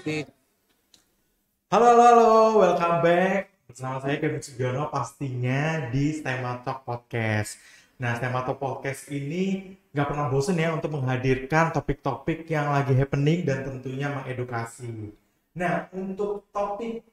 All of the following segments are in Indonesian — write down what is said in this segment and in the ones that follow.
Oke. Halo, halo, halo, welcome back. Bersama saya Kevin Sugiono pastinya di STEMA Talk Podcast. Nah, STEMA Talk Podcast ini nggak pernah bosen ya untuk menghadirkan topik-topik yang lagi happening dan tentunya mengedukasi. Nah, untuk topik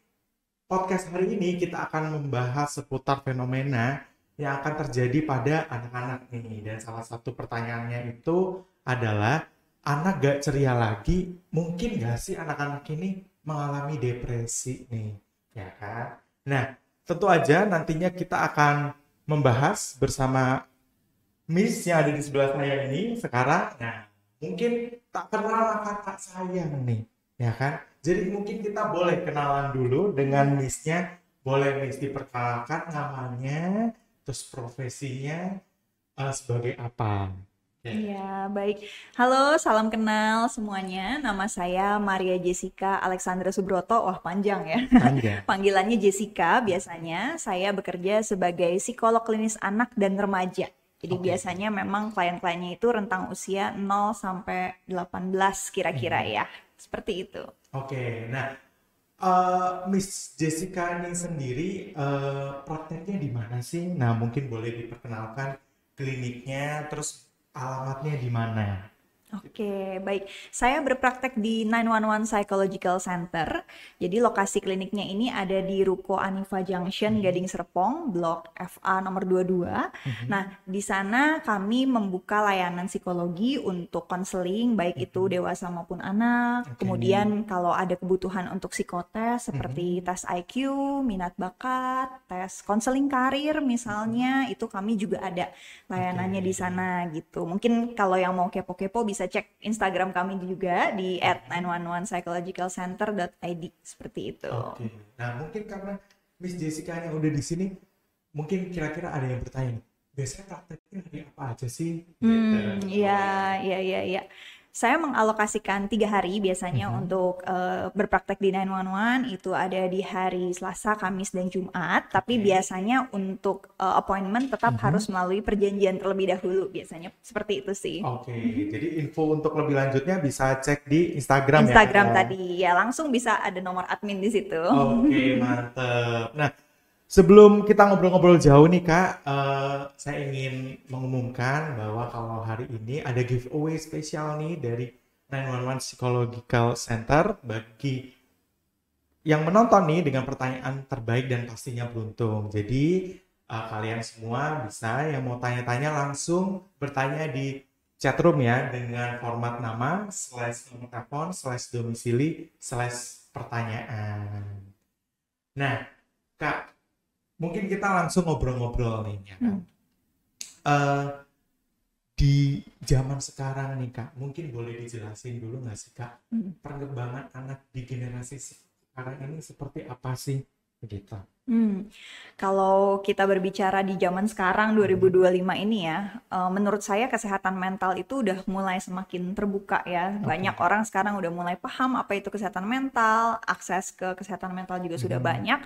podcast hari ini kita akan membahas seputar fenomena yang akan terjadi pada anak-anak nih. Dan salah satu pertanyaannya itu adalah, anak gak ceria lagi, mungkin gak sih anak-anak ini mengalami depresi nih, ya kan? Nah, tentu aja nantinya kita akan membahas bersama Miss yang ada di sebelah saya ini sekarang. Nah, mungkin tak kenal maka tak sayang nih, ya kan? Jadi mungkin kita boleh kenalan dulu dengan Missnya. Boleh Miss diperkenalkan namanya, terus profesinya sebagai apa? Oke. Iya, baik. Halo, salam kenal semuanya. Nama saya Maria Jessica Alexandra Subroto. Wah, panjang ya. Panjang. Panggilannya Jessica biasanya. Saya bekerja sebagai psikolog klinis anak dan remaja. Jadi Oke. biasanya memang klien-kliennya itu rentang usia 0 sampai 18 kira-kira ya. Seperti itu. Oke, nah Miss Jessica ini sendiri prakteknya di mana sih? Nah, mungkin boleh diperkenalkan kliniknya, terus alamatnya di mana? Oke, baik. Saya berpraktek di 911 Psychological Center. Jadi lokasi kliniknya ini ada di Ruko Anifa Junction, Gading Serpong, Blok FA nomor 22. Nah, di sana kami membuka layanan psikologi untuk konseling, baik itu dewasa maupun anak. Oke. Kemudian kalau ada kebutuhan untuk psikotes seperti tes IQ, minat bakat, tes konseling karir misalnya, itu kami juga ada layanannya di sana gitu. Mungkin kalau yang mau kepo-kepo bisa cek Instagram kami juga di @911psychologicalcenter.id seperti itu. Oke. Nah, mungkin karena Miss Jessica yang udah di sini, mungkin kira-kira ada yang bertanya, biasanya prakteknya hari apa aja sih? Gitu. Iya. Saya mengalokasikan 3 hari biasanya untuk berpraktek di 911. Itu ada di hari Selasa, Kamis, dan Jumat. Tapi biasanya untuk appointment tetap harus melalui perjanjian terlebih dahulu. Biasanya seperti itu sih. Oke, jadi info untuk lebih lanjutnya bisa cek di Instagram ya, Kak, Instagram ya? tadi ya, langsung bisa ada nomor admin di situ. Oke, mantep. Nah, sebelum kita ngobrol-ngobrol jauh nih Kak, saya ingin mengumumkan bahwa kalau hari ini ada giveaway spesial nih dari 911 Psychological Center bagi yang menonton nih dengan pertanyaan terbaik dan pastinya beruntung. Jadi kalian semua bisa yang mau tanya-tanya langsung bertanya di chatroom ya dengan format nama /nomor telepon /domisili /pertanyaan. Nah, Kak, mungkin kita langsung ngobrol-ngobrol nih ya kan. Di zaman sekarang nih Kak, mungkin boleh dijelasin dulu nggak sih Kak, perkembangan anak di generasi sekarang ini seperti apa sih begitu? Kalau kita berbicara di zaman sekarang 2025 ini ya, menurut saya kesehatan mental itu udah mulai semakin terbuka ya. Banyak orang sekarang udah mulai paham apa itu kesehatan mental, akses ke kesehatan mental juga sudah banyak.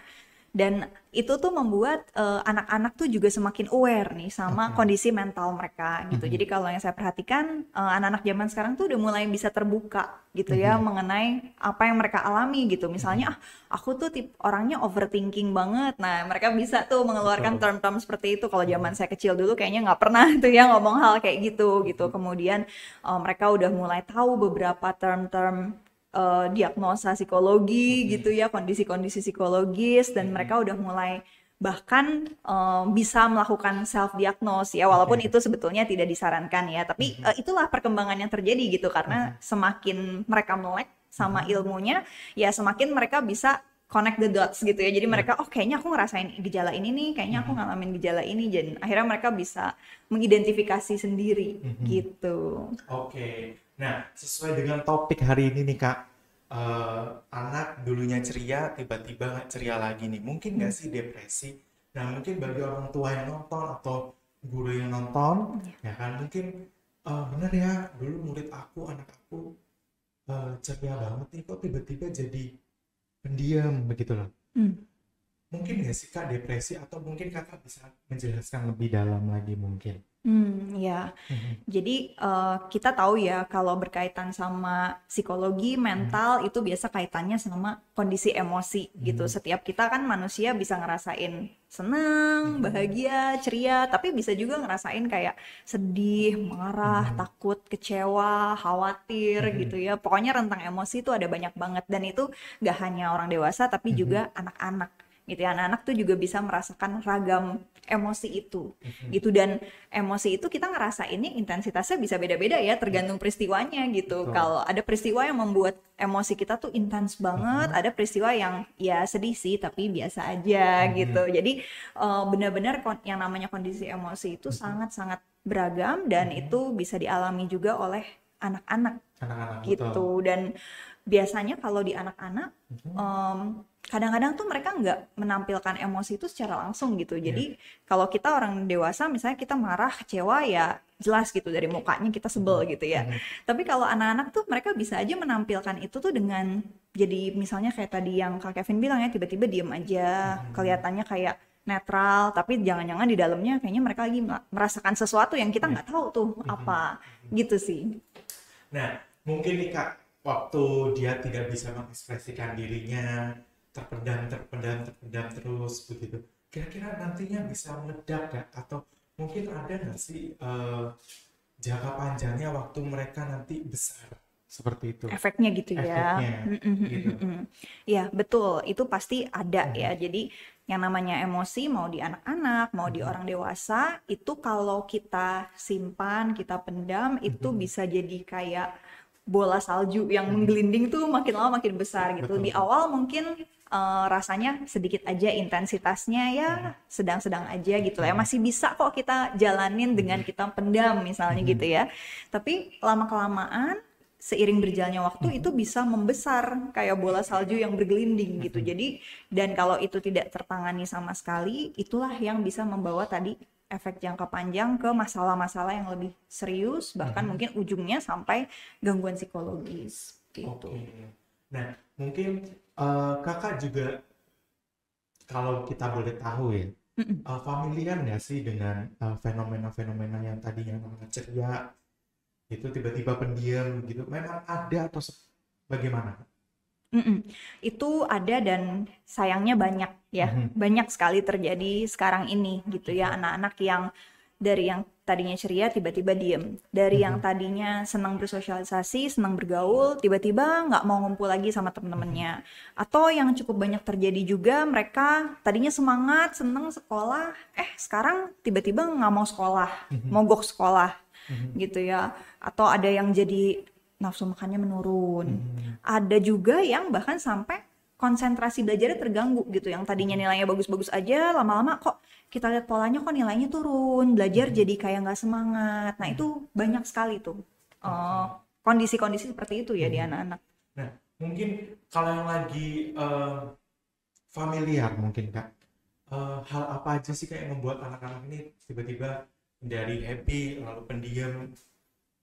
Dan itu tuh membuat anak-anak tuh juga semakin aware nih sama kondisi mental mereka gitu. Jadi kalau yang saya perhatikan, anak-anak zaman sekarang tuh udah mulai bisa terbuka gitu ya mengenai apa yang mereka alami gitu. Misalnya, aku tuh orangnya overthinking banget. Nah, mereka bisa tuh mengeluarkan term-term seperti itu. Kalau zaman saya kecil dulu kayaknya nggak pernah tuh ya ngomong hal kayak gitu. Kemudian mereka udah mulai tahu beberapa term-term diagnosa psikologi gitu ya, kondisi-kondisi psikologis, dan mereka udah mulai bahkan bisa melakukan self diagnose ya, walaupun itu sebetulnya tidak disarankan ya, tapi itulah perkembangan yang terjadi gitu, karena semakin mereka melek sama ilmunya ya semakin mereka bisa connect the dots gitu ya. Jadi mereka kayaknya aku ngerasain gejala ini nih, kayaknya aku ngalamin gejala ini, dan akhirnya mereka bisa mengidentifikasi sendiri gitu. Oke, nah sesuai dengan topik hari ini nih Kak, anak dulunya ceria tiba-tiba nggak ceria lagi nih, mungkin nggak sih depresi? Nah mungkin bagi orang tua yang nonton atau guru yang nonton, ya kan mungkin bener ya dulu murid aku, anak aku ceria banget nih, kok tiba-tiba jadi pendiam begitu loh. mungkin nggak sih Kak depresi, atau mungkin Kakak bisa menjelaskan lebih dalam lagi mungkin? Ya. Mhm. Jadi kita tahu ya kalau berkaitan sama psikologi, Mhm. mental itu biasa kaitannya sama kondisi emosi gitu. Mhm. Setiap kita kan manusia bisa ngerasain seneng, Mhm. bahagia, ceria, tapi bisa juga ngerasain kayak sedih, marah, Mhm. takut, kecewa, khawatir gitu Mhm. ya. Pokoknya rentang emosi itu ada banyak banget dan itu gak hanya orang dewasa tapi Mhm. juga anak-anak gitu ya. Anak-anak tuh juga bisa merasakan ragam emosi itu Mhm. gitu dan emosi itu kita ngerasainnya intensitasnya bisa beda-beda ya tergantung peristiwanya gitu. Betul. Kalau ada peristiwa yang membuat emosi kita tuh intens banget, Mhm. ada peristiwa yang ya sedih sih tapi biasa aja Mhm. gitu. Jadi benar-benar yang namanya kondisi emosi itu Mhm. sangat-sangat beragam dan Mhm. itu bisa dialami juga oleh anak-anak Anak-anak, betul. gitu. Dan biasanya kalau di anak-anak Mhm. kadang-kadang tuh mereka nggak menampilkan emosi itu secara langsung gitu. Iya. Jadi kalau kita orang dewasa misalnya kita marah, kecewa ya jelas gitu dari mukanya kita sebel Mhm. gitu ya. Mhm. Tapi kalau anak-anak tuh mereka bisa aja menampilkan itu tuh dengan jadi misalnya kayak tadi yang Kak Kevin bilang ya tiba-tiba diem aja, Mhm. kelihatannya kayak netral, tapi jangan-jangan di dalamnya kayaknya mereka lagi merasakan sesuatu yang kita Iya. nggak tahu tuh Mhm. apa gitu sih. Nah, mungkin nih Kak, waktu dia tidak bisa mengekspresikan dirinya, terpendam, terpendam, terpendam terus begitu. Kira-kira nantinya bisa meledak nggak? Atau mungkin ada nggak sih jangka panjangnya waktu mereka nanti besar? Seperti itu. Efeknya gitu ya. Efeknya gitu. Ya, betul. Itu pasti ada ya. Mhm. Jadi yang namanya emosi mau di anak-anak, mau di Mhm. orang dewasa, itu kalau kita simpan, kita pendam, itu Mhm. bisa jadi kayak bola salju yang Mhm. menggelinding tuh makin lama makin besar gitu. Betul, Di betul. awal mungkin rasanya sedikit aja intensitasnya ya Mhm. sedang-sedang aja gitu lah ya. Mhm. Masih bisa kok kita jalanin dengan Mhm. kita pendam misalnya gitu Mhm. ya. Tapi lama-kelamaan seiring berjalannya waktu itu Mhm. bisa membesar kayak bola salju yang bergelinding gitu. Mhm. Jadi dan kalau itu tidak tertangani sama sekali, itulah yang bisa membawa tadi efek jangka panjang ke masalah-masalah yang lebih serius, bahkan Mhm. mungkin ujungnya sampai gangguan psikologis gitu. Oke. Nah, mungkin Kakak juga, kalau kita boleh tahu ya, Mm-mm. familiar nggak sih dengan fenomena-fenomena yang tadinya namanya ceria, itu tiba-tiba pendiam gitu? Memang ada atau bagaimana? Mm-mm. Itu ada dan sayangnya banyak ya, Mhm. banyak sekali terjadi sekarang ini gitu ya, Mhm. anak-anak yang dari yang tadinya ceria tiba-tiba diem, dari yang Mhm. tadinya senang bersosialisasi, senang bergaul, tiba-tiba nggak mau ngumpul lagi sama Mhm. temen-temennya. Atau yang cukup banyak terjadi juga, mereka tadinya semangat, senang sekolah, sekarang tiba-tiba nggak mau sekolah, Mhm. mogok sekolah Mhm. gitu ya. Atau ada yang jadi nafsu makannya menurun. Mhm. Ada juga yang bahkan sampai konsentrasi belajarnya terganggu gitu. Yang tadinya Mhm. nilainya bagus-bagus aja, lama-lama kok kita lihat polanya kok nilainya turun, belajar Mhm. jadi kayak nggak semangat. Nah Mhm. itu banyak sekali tuh eh, Oke. kondisi-kondisi seperti itu ya di Mhm. anak-anak. Nah, mungkin kalau yang lagi familiar mungkin Kak, hal apa aja sih kayak membuat anak-anak ini tiba-tiba dari happy lalu pendiam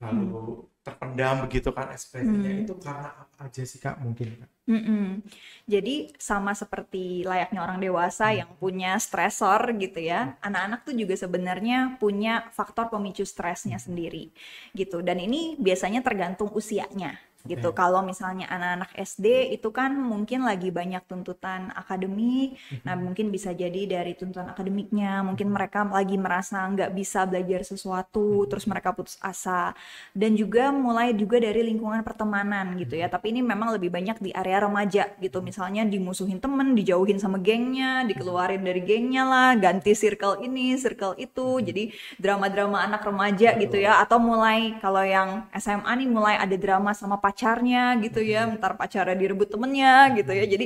Hmm. lalu terpendam begitu kan ekspresinya, Hmm. itu karena apa aja sih Kak mungkin Kak? Mm-mm. Jadi sama seperti layaknya orang dewasa Mhm. yang punya stresor gitu ya, anak-anak tuh juga sebenarnya punya faktor pemicu stresnya Mhm. sendiri gitu. Dan ini biasanya tergantung usianya gitu. Oke. Kalau misalnya anak-anak SD itu kan mungkin lagi banyak tuntutan akademik, nah Mhm. mungkin bisa jadi dari tuntutan akademiknya, mungkin Mhm. mereka lagi merasa nggak bisa belajar sesuatu, terus Mhm. mereka putus asa dan juga mulai juga dari lingkungan pertemanan gitu ya. Mhm. Tapi ini memang lebih banyak di area remaja gitu. Mhm. Misalnya dimusuhin temen, dijauhin sama gengnya, Mhm. dikeluarin dari gengnya lah, ganti circle ini, circle itu. Mhm. Jadi drama-drama anak remaja gitu Betul. ya. Atau mulai kalau yang SMA nih mulai ada drama sama pacarnya gitu ya. Mhm. Ntar pacarnya direbut temennya gitu ya. Mhm. Jadi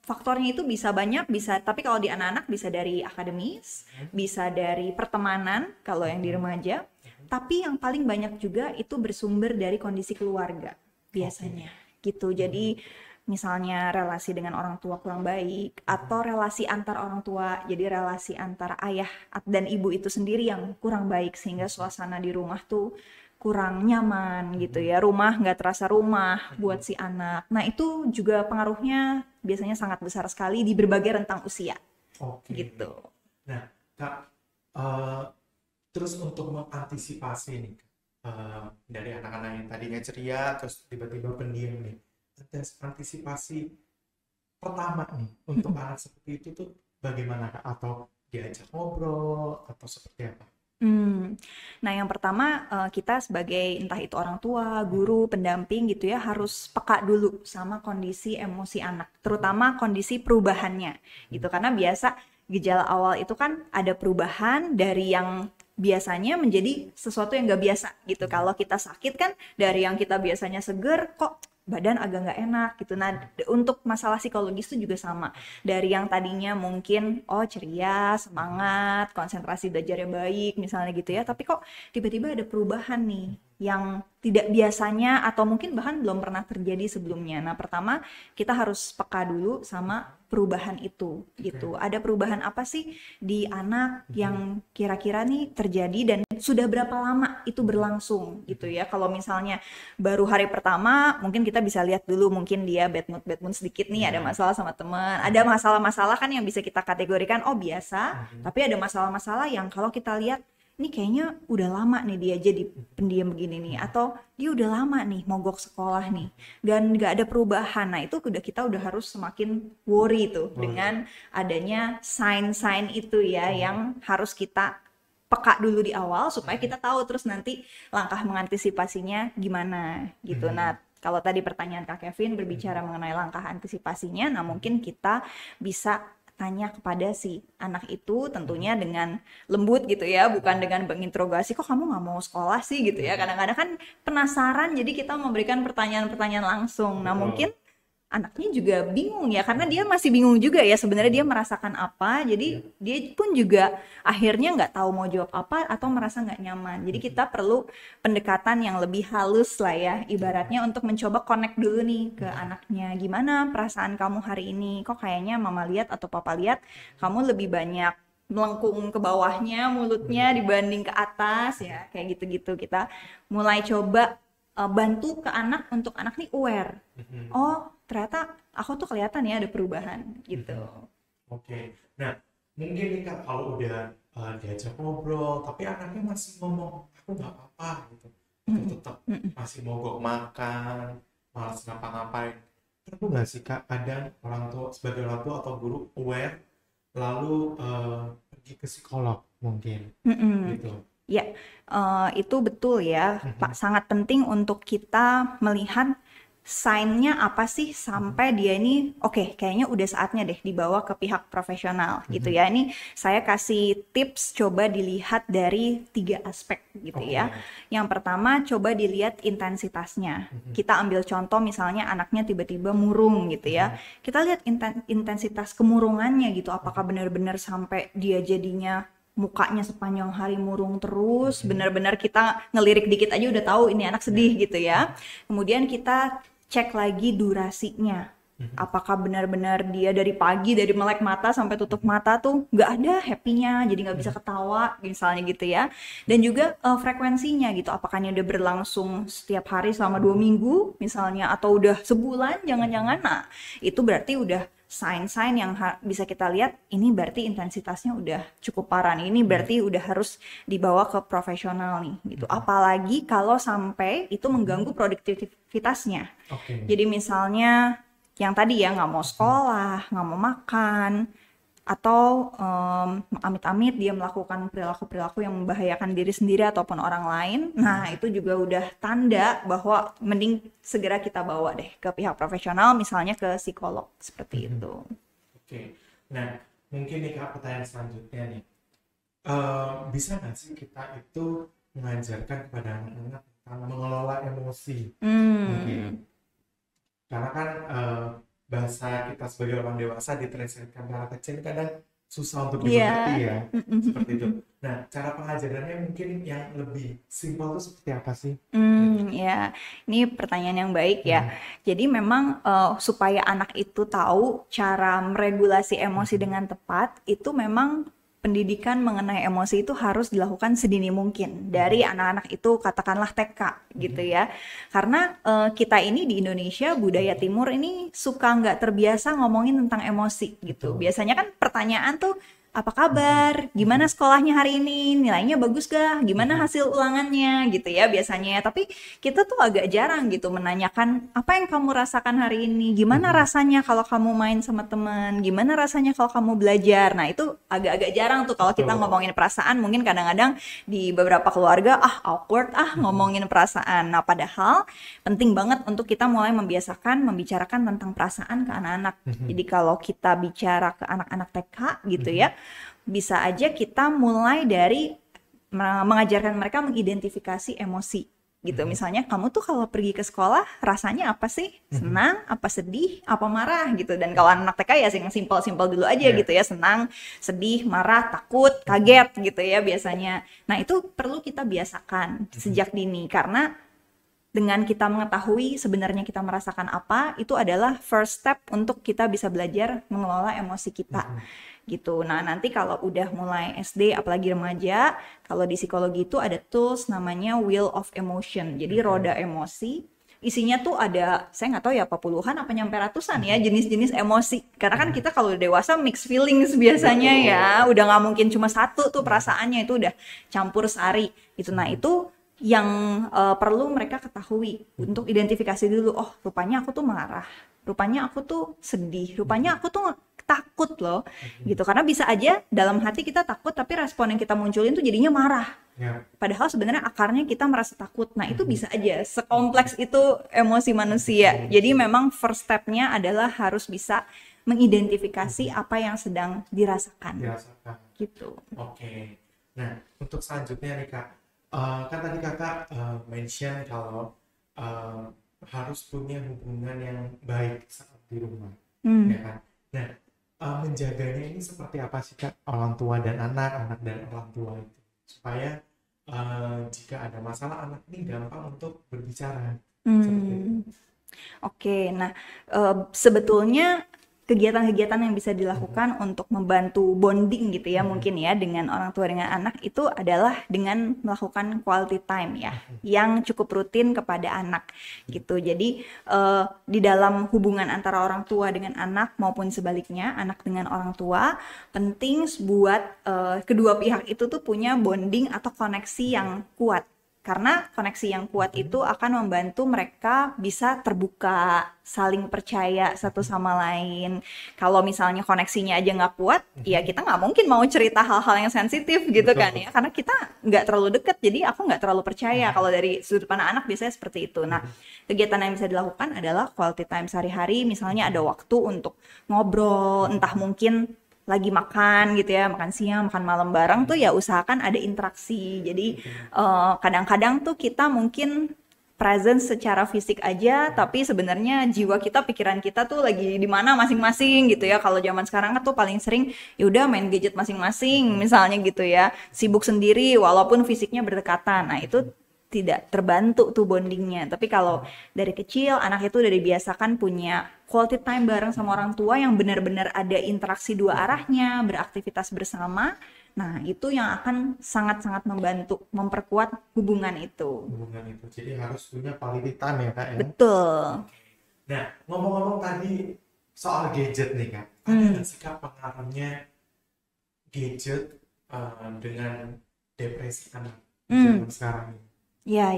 faktornya itu bisa banyak, bisa. Tapi kalau di anak-anak bisa dari akademis, bisa dari pertemanan kalau yang di Mhm. remaja. Mhm. Tapi yang paling banyak juga itu bersumber dari kondisi keluarga Oke. biasanya gitu. Mhm. Jadi misalnya relasi dengan orang tua kurang baik atau Mhm. relasi antar orang tua. Jadi relasi antara ayah dan ibu itu sendiri yang kurang baik sehingga Mhm. suasana di rumah tuh kurang nyaman gitu ya, rumah nggak terasa rumah buat si anak. Nah itu juga pengaruhnya biasanya sangat besar sekali di berbagai rentang usia Oke. gitu. Nah, Kak, eh, terus untuk mengantisipasi nih, dari anak-anak yang tadinya ceria, terus tiba-tiba pendiam nih, ada antisipasi pertama nih untuk anak seperti itu tuh bagaimana Kak? Atau diajak ngobrol atau seperti apa? Nah yang pertama kita sebagai entah itu orang tua, guru, pendamping gitu ya harus peka dulu sama kondisi emosi anak, terutama kondisi perubahannya gitu. Karena biasa gejala awal itu kan ada perubahan dari yang biasanya menjadi sesuatu yang nggak biasa gitu. Kalau kita sakit kan dari yang kita biasanya seger kok badan agak nggak enak gitu. Nah, untuk masalah psikologis itu juga sama. Dari yang tadinya mungkin ceria, semangat, konsentrasi belajarnya baik misalnya gitu ya, tapi kok tiba-tiba ada perubahan nih yang tidak biasanya atau mungkin bahkan belum pernah terjadi sebelumnya. Nah, pertama kita harus peka dulu sama perubahan itu gitu. Ada perubahan apa sih di anak yang kira-kira nih terjadi dan sudah berapa lama itu berlangsung gitu ya. Kalau misalnya baru hari pertama mungkin kita bisa lihat dulu mungkin dia bad mood sedikit nih, ada masalah sama teman, ada masalah-masalah kan yang bisa kita kategorikan biasa, tapi ada masalah-masalah yang kalau kita lihat ini kayaknya udah lama nih dia jadi pendiam begini nih, atau dia udah lama nih mogok sekolah nih dan nggak ada perubahan. Nah itu kita udah harus semakin worry tuh dengan adanya sign-sign itu ya, yang harus kita peka dulu di awal supaya kita tahu terus nanti langkah mengantisipasinya gimana gitu. Nah, kalau tadi pertanyaan Kak Kevin berbicara mengenai langkah antisipasinya, nah mungkin kita bisa tanya kepada si anak itu tentunya dengan lembut gitu ya, bukan dengan menginterogasi kok kamu nggak mau sekolah sih gitu ya. Kadang-kadang kan penasaran jadi kita memberikan pertanyaan-pertanyaan langsung. Nah mungkin anaknya juga bingung ya, karena dia masih bingung juga ya sebenarnya dia merasakan apa, jadi dia pun juga akhirnya nggak tahu mau jawab apa atau merasa nggak nyaman. Jadi kita perlu pendekatan yang lebih halus lah ya ibaratnya, untuk mencoba connect dulu nih ke anaknya. Gimana perasaan kamu hari ini, kok kayaknya mama lihat atau papa lihat kamu lebih banyak melengkung ke bawahnya mulutnya dibanding ke atas ya, kayak gitu-gitu. Kita mulai coba bantu ke anak untuk anak nih aware. Oh ternyata aku tuh kelihatan ya ada perubahan gitu. Oke. Nah, mungkin nih Kak, kalau udah diajak ngobrol, tapi anaknya masih ngomong, aku nggak apa-apa gitu. Atau tetap masih mogok makan, malas ngapa-ngapain. Perlu nggak sih Kak, kadang orang tua, sebagai orang tua atau guru aware, lalu pergi ke psikolog mungkin, gitu. Ya, itu betul ya, Pak. Sangat penting untuk kita melihat sign-nya apa sih sampai dia ini oke, kayaknya udah saatnya deh dibawa ke pihak profesional gitu ya. Ini saya kasih tips, coba dilihat dari 3 aspek gitu ya. Yang pertama coba dilihat intensitasnya. Kita ambil contoh misalnya anaknya tiba-tiba murung gitu ya. Kita lihat intensitas kemurungannya gitu, apakah benar-benar sampai dia jadinya mukanya sepanjang hari murung terus, benar-benar kita ngelirik dikit aja udah tahu ini anak sedih gitu ya. Kemudian kita cek lagi durasinya, apakah benar-benar dia dari pagi, dari melek mata sampai tutup mata tuh nggak ada happy-nya, jadi nggak bisa ketawa misalnya gitu ya. Dan juga frekuensinya gitu, apakah ini udah berlangsung setiap hari selama 2 minggu misalnya, atau udah sebulan jangan-jangan. Nah itu berarti udah sign-sign yang bisa kita lihat, ini berarti intensitasnya udah cukup parah nih, ini berarti udah harus dibawa ke profesional nih gitu. Apalagi kalau sampai itu mengganggu produktivitasnya. Jadi misalnya yang tadi ya nggak mau sekolah, nggak mau makan, atau amit-amit dia melakukan perilaku-perilaku yang membahayakan diri sendiri ataupun orang lain. Nah itu juga udah tanda bahwa mending segera kita bawa deh ke pihak profesional, misalnya ke psikolog, seperti itu. Oke. Nah mungkin nih Kak, pertanyaan selanjutnya nih, bisa nggak sih kita itu mengajarkan kepada anak-anak tentang mengelola emosi mungkin, karena kan bahasa kita sebagai orang dewasa ditranslatekan ke anak kecil kadang susah untuk dimengerti ya, seperti itu. Nah, cara pengajarannya mungkin yang lebih simpel itu seperti apa sih? Ya, ini pertanyaan yang baik ya. Jadi memang supaya anak itu tahu cara meregulasi emosi dengan tepat, itu memang pendidikan mengenai emosi itu harus dilakukan sedini mungkin dari anak-anak itu katakanlah TK gitu ya. Karena kita ini di Indonesia budaya timur ini suka nggak terbiasa ngomongin tentang emosi gitu. Biasanya kan pertanyaan tuh apa kabar? Gimana sekolahnya hari ini? Nilainya bagus gak? Gimana hasil ulangannya? Gitu ya biasanya. Tapi kita tuh agak jarang gitu menanyakan apa yang kamu rasakan hari ini? Gimana rasanya kalau kamu main sama teman? Gimana rasanya kalau kamu belajar? Nah itu agak-agak jarang tuh kalau kita ngomongin perasaan. Mungkin kadang-kadang di beberapa keluarga awkward ngomongin perasaan. Nah padahal penting banget untuk kita mulai membiasakan membicarakan tentang perasaan ke anak-anak. Jadi kalau kita bicara ke anak-anak TK gitu ya, bisa aja kita mulai dari mengajarkan mereka mengidentifikasi emosi gitu. Misalnya kamu tuh kalau pergi ke sekolah rasanya apa sih? Senang, apa sedih, apa marah gitu. Dan kalau anak TK ya yang simpel-simpel dulu aja gitu ya, senang, sedih, marah, takut, kaget gitu ya biasanya. Nah itu perlu kita biasakan sejak dini karena dengan kita mengetahui sebenarnya kita merasakan apa, itu adalah first step untuk kita bisa belajar mengelola emosi kita gitu. Nah nanti kalau udah mulai SD apalagi remaja, kalau di psikologi itu ada tools namanya wheel of emotion, jadi roda emosi. Isinya tuh ada, saya nggak tahu ya apa puluhan apa nyampe ratusan ya jenis-jenis emosi. Karena kan kita kalau dewasa mixed feelings biasanya ya, udah nggak mungkin cuma satu tuh perasaannya, itu udah campur sari gitu. Nah itu yang perlu mereka ketahui untuk identifikasi dulu. Oh rupanya aku tuh marah, rupanya aku tuh sedih, rupanya aku tuh takut loh gitu. Karena bisa aja dalam hati kita takut tapi respon yang kita munculin tuh jadinya marah, padahal sebenarnya akarnya kita merasa takut. Nah itu bisa aja, sekompleks itu emosi manusia. Jadi memang first stepnya adalah harus bisa mengidentifikasi apa yang sedang dirasakan gitu. Oke. Nah untuk selanjutnya nih Kak, kan tadi Kakak mention kalau harus punya hubungan yang baik saat di rumah, ya kan? Nah menjaganya ini seperti apa sih Kak, orang tua dan anak, anak dan orang tua itu, supaya jika ada masalah anak ini gampang untuk berbicara seperti itu. Oke, nah sebetulnya kegiatan-kegiatan yang bisa dilakukan untuk membantu bonding gitu ya mungkin ya dengan orang tua dengan anak itu adalah dengan melakukan quality time ya yang cukup rutin kepada anak gitu. Jadi di dalam hubungan antara orang tua dengan anak maupun sebaliknya anak dengan orang tua, penting buat kedua pihak itu tuh punya bonding atau koneksi yang kuat. Karena koneksi yang kuat itu akan membantu mereka bisa terbuka, saling percaya satu sama lain. Kalau misalnya koneksinya aja nggak kuat, ya kita nggak mungkin mau cerita hal-hal yang sensitif gitu kan ya. Karena kita nggak terlalu deket, jadi aku nggak terlalu percaya. Kalau dari sudut pandang anak biasanya seperti itu. Nah, kegiatan yang bisa dilakukan adalah quality time sehari-hari. Misalnya ada waktu untuk ngobrol, entah mungkin lagi makan gitu ya, makan siang, makan malam bareng tuh ya usahakan ada interaksi. Jadi kadang-kadang tuh kita mungkin present secara fisik aja, tapi sebenarnya jiwa kita, pikiran kita tuh lagi di mana masing-masing gitu ya. Kalau zaman sekarang kan tuh paling sering ya udah main gadget masing-masing misalnya gitu ya, sibuk sendiri walaupun fisiknya berdekatan. Nah itu tidak terbantu tuh bondingnya. Tapi kalau dari kecil anak itu udah dibiasakan punya quality time bareng sama orang tua yang benar-benar ada interaksi dua arahnya, beraktivitas bersama. Nah, itu yang akan sangat-sangat membantu memperkuat hubungan itu. Jadi harus punya quality time ya Kak ya. Betul. Nah, ngomong-ngomong tadi soal gadget nih Kak, ada nggak sih Kak pengaruhnya gadget dengan depresi anak zaman sekarang ini? Ya.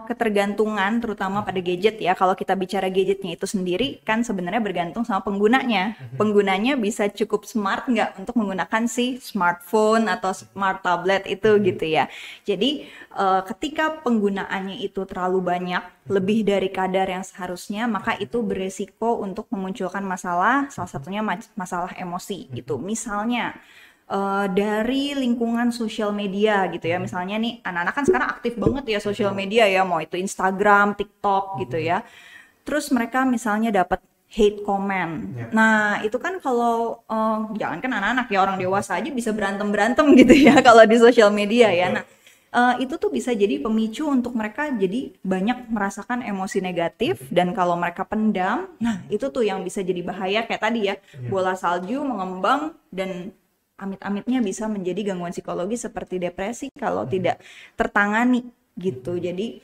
Ketergantungan terutama pada gadget ya. Kalau kita bicara gadgetnya itu sendiri kan sebenarnya bergantung sama penggunanya. Penggunanya bisa cukup smart nggak untuk menggunakan si smartphone atau smart tablet itu gitu ya. Jadi ketika penggunaannya itu terlalu banyak, lebih dari kadar yang seharusnya, maka itu beresiko untuk memunculkan masalah, salah satunya masalah emosi gitu. Misalnya dari lingkungan sosial media gitu ya, misalnya nih anak-anak kan sekarang aktif banget ya sosial media ya, mau itu Instagram, TikTok gitu ya, terus mereka misalnya dapat hate comment. Nah itu kan kalau jangankan anak-anak ya, orang dewasa aja bisa berantem gitu ya kalau di sosial media ya. Nah itu tuh bisa jadi pemicu untuk mereka jadi banyak merasakan emosi negatif, dan kalau mereka pendam, nah itu tuh yang bisa jadi bahaya kayak tadi ya, bola salju mengembang dan amit-amitnya bisa menjadi gangguan psikologi seperti depresi kalau tidak tertangani gitu. Jadi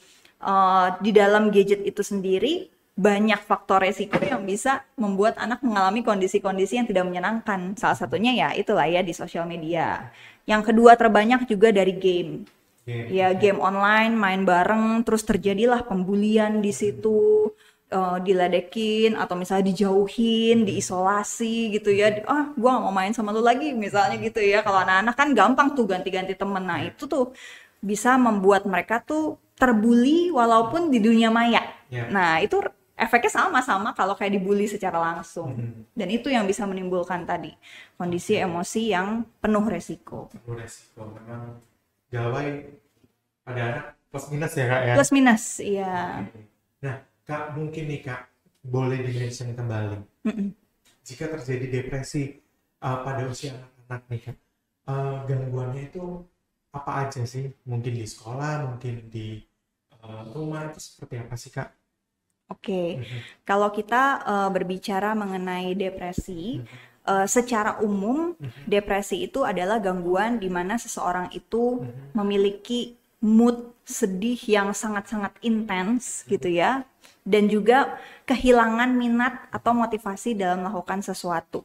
di dalam gadget itu sendiri banyak faktor resiko yang bisa membuat anak mengalami kondisi-kondisi yang tidak menyenangkan. Salah satunya ya itulah ya di sosial media. Yang kedua terbanyak juga dari game. Ya game online, main bareng, terus terjadilah pembulian di situ, diledekin atau misalnya dijauhin, diisolasi gitu ya. Gua nggak mau main sama lu lagi misalnya gitu ya. Kalau anak-anak kan gampang tuh ganti-ganti temen. Nah itu tuh bisa membuat mereka tuh terbuli walaupun di dunia maya. Nah itu efeknya sama-sama kalau kayak dibully secara langsung. Dan itu yang bisa menimbulkan tadi kondisi emosi yang penuh resiko. Penuh resiko. Memang gawai pada anak plus minus ya Kak ya? Plus minus, iya. Nah Kak, mungkin nih Kak, boleh di-mention kembali. Jika terjadi depresi pada usia anak-anak nih Kak, gangguannya itu apa aja sih? Mungkin di sekolah, mungkin di rumah, itu seperti apa sih Kak? Oke, kalau kita berbicara mengenai depresi, secara umum depresi itu adalah gangguan di mana seseorang itu memiliki mood sedih yang sangat-sangat intens gitu ya, dan juga kehilangan minat atau motivasi dalam melakukan sesuatu.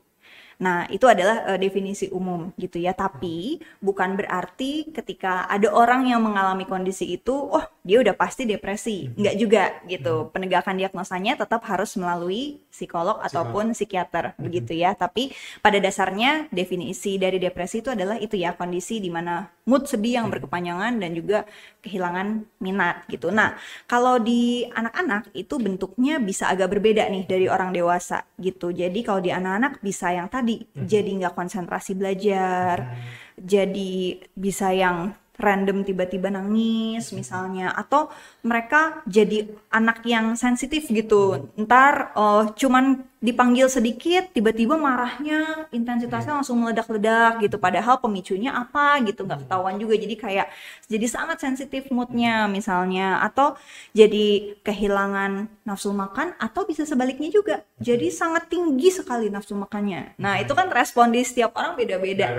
Nah, itu adalah definisi umum gitu ya. Tapi bukan berarti ketika ada orang yang mengalami kondisi itu, oh dia udah pasti depresi. Enggak juga gitu. Penegakan diagnosanya tetap harus melalui psikolog ataupun psikiater begitu ya. Tapi pada dasarnya definisi dari depresi itu adalah itu ya, kondisi di mana mood sedih yang berkepanjangan dan juga kehilangan minat gitu. Nah, kalau di anak-anak itu bentuknya bisa agak berbeda nih dari orang dewasa gitu. Jadi kalau di anak-anak bisa yang tadi jadi nggak konsentrasi belajar, jadi bisa yang random tiba-tiba nangis misalnya, atau mereka jadi anak yang sensitif gitu, ntar cuman dipanggil sedikit tiba-tiba marahnya intensitasnya langsung meledak-ledak gitu, padahal pemicunya apa gitu nggak ketahuan juga, jadi sangat sensitif moodnya misalnya, atau jadi kehilangan nafsu makan, atau bisa sebaliknya juga jadi sangat tinggi sekali nafsu makannya. Nah itu kan respon di setiap orang beda-beda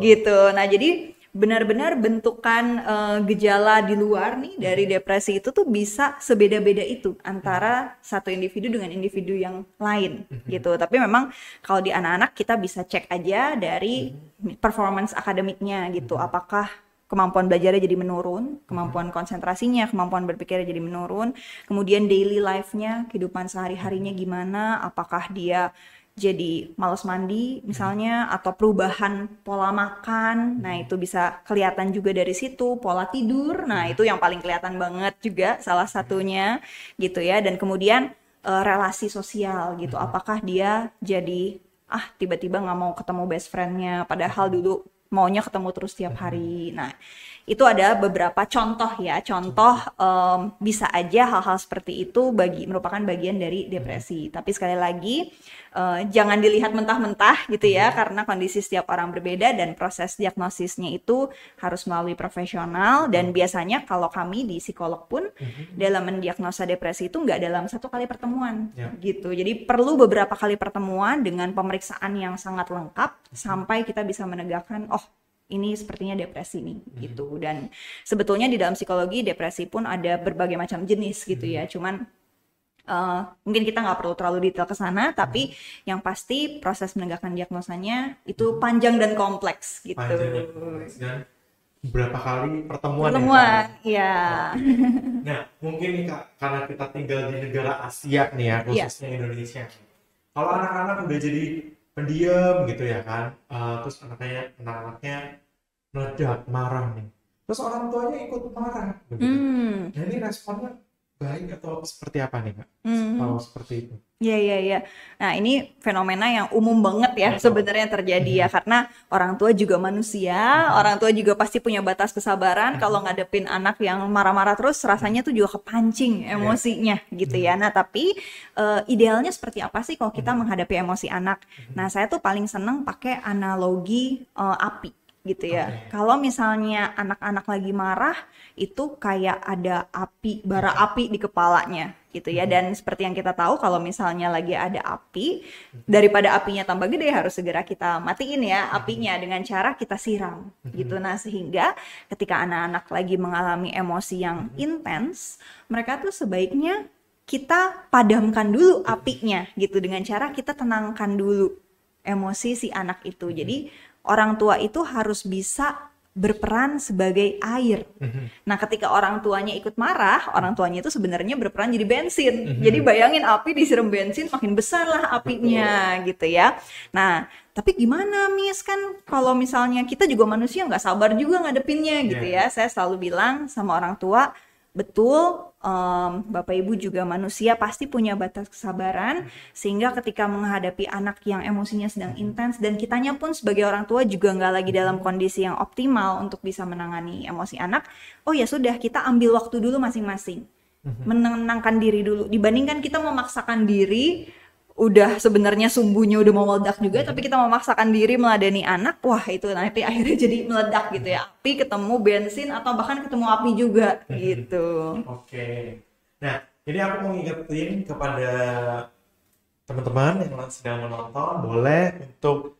gitu. Nah jadi benar-benar bentukan gejala di luar nih dari depresi itu tuh bisa sebeda-beda itu antara satu individu dengan individu yang lain gitu. Tapi memang kalau di anak-anak kita bisa cek aja dari performance akademiknya gitu. Apakah kemampuan belajarnya jadi menurun, kemampuan konsentrasinya, kemampuan berpikirnya jadi menurun, kemudian daily life-nya, kehidupan sehari-harinya gimana, apakah dia jadi malas mandi misalnya, atau perubahan pola makan. Nah itu bisa kelihatan juga dari situ. Pola tidur, nah itu yang paling kelihatan banget juga salah satunya gitu ya. Dan kemudian relasi sosial gitu, apakah dia jadi tiba-tiba nggak mau ketemu best friend-nya padahal dulu maunya ketemu terus tiap hari. Nah itu ada beberapa contoh ya, bisa aja hal-hal seperti itu merupakan bagian dari depresi. Tapi sekali lagi jangan dilihat mentah-mentah gitu ya, karena kondisi setiap orang berbeda dan proses diagnosisnya itu harus melalui profesional. Dan biasanya kalau kami di psikolog pun dalam mendiagnosa depresi itu nggak dalam satu kali pertemuan gitu. Jadi perlu beberapa kali pertemuan dengan pemeriksaan yang sangat lengkap sampai kita bisa menegakkan ini sepertinya depresi nih gitu. Dan sebetulnya di dalam psikologi depresi pun ada berbagai macam jenis gitu ya. Cuman mungkin kita nggak perlu terlalu detail ke sana, tapi yang pasti proses menegakkan diagnosanya itu panjang dan kompleks gitu. Dan beberapa kali pertemuan ya. Nah mungkin nih Kak, karena kita tinggal di negara Asia nih ya, khususnya Indonesia. Kalau anak-anak udah jadi pendiam gitu ya kan, terus anak-anaknya meledak, marah nih, terus orang tuanya ikut marah begitu. Nah ini responnya baik atau seperti apa nih Kak? Kalau seperti itu? Iya. Nah ini fenomena yang umum banget ya sebenarnya terjadi ya, karena orang tua juga manusia, orang tua juga pasti punya batas kesabaran. Kalau ngadepin anak yang marah-marah terus, rasanya tuh juga kepancing emosinya gitu ya. Nah tapi idealnya seperti apa sih kalau kita menghadapi emosi anak? Nah saya tuh paling seneng pakai analogi api gitu ya. Kalau misalnya anak-anak lagi marah, itu kayak ada bara api di kepalanya gitu ya. Dan seperti yang kita tahu kalau misalnya lagi ada api, daripada apinya tambah gede harus segera kita matiin ya apinya dengan cara kita siram gitu. Nah, sehingga ketika anak-anak lagi mengalami emosi yang intens, mereka tuh sebaiknya kita padamkan dulu apinya gitu dengan cara kita tenangkan dulu emosi si anak itu. Jadi orang tua itu harus bisa berperan sebagai air. Nah, ketika orang tuanya ikut marah, orang tuanya itu sebenarnya berperan jadi bensin. Jadi bayangin api disiram bensin, makin besar lah apinya gitu ya. Nah, tapi gimana Miss, kan kalau misalnya kita juga manusia nggak sabar juga ngadepinnya gitu ya. Saya selalu bilang sama orang tua, betul, Bapak Ibu juga manusia pasti punya batas kesabaran, sehingga ketika menghadapi anak yang emosinya sedang intens, dan kitanya pun sebagai orang tua juga nggak lagi dalam kondisi yang optimal untuk bisa menangani emosi anak, oh ya sudah, kita ambil waktu dulu masing-masing, menenangkan diri dulu, dibandingkan kita memaksakan diri, udah sebenarnya sumbunya udah mau meledak juga, tapi kita memaksakan diri meladeni anak, wah itu nanti akhirnya jadi meledak gitu ya, api ketemu bensin atau bahkan ketemu api juga gitu. Oke. Nah, ini aku mau ngingetin kepada teman-teman yang sedang menonton, boleh untuk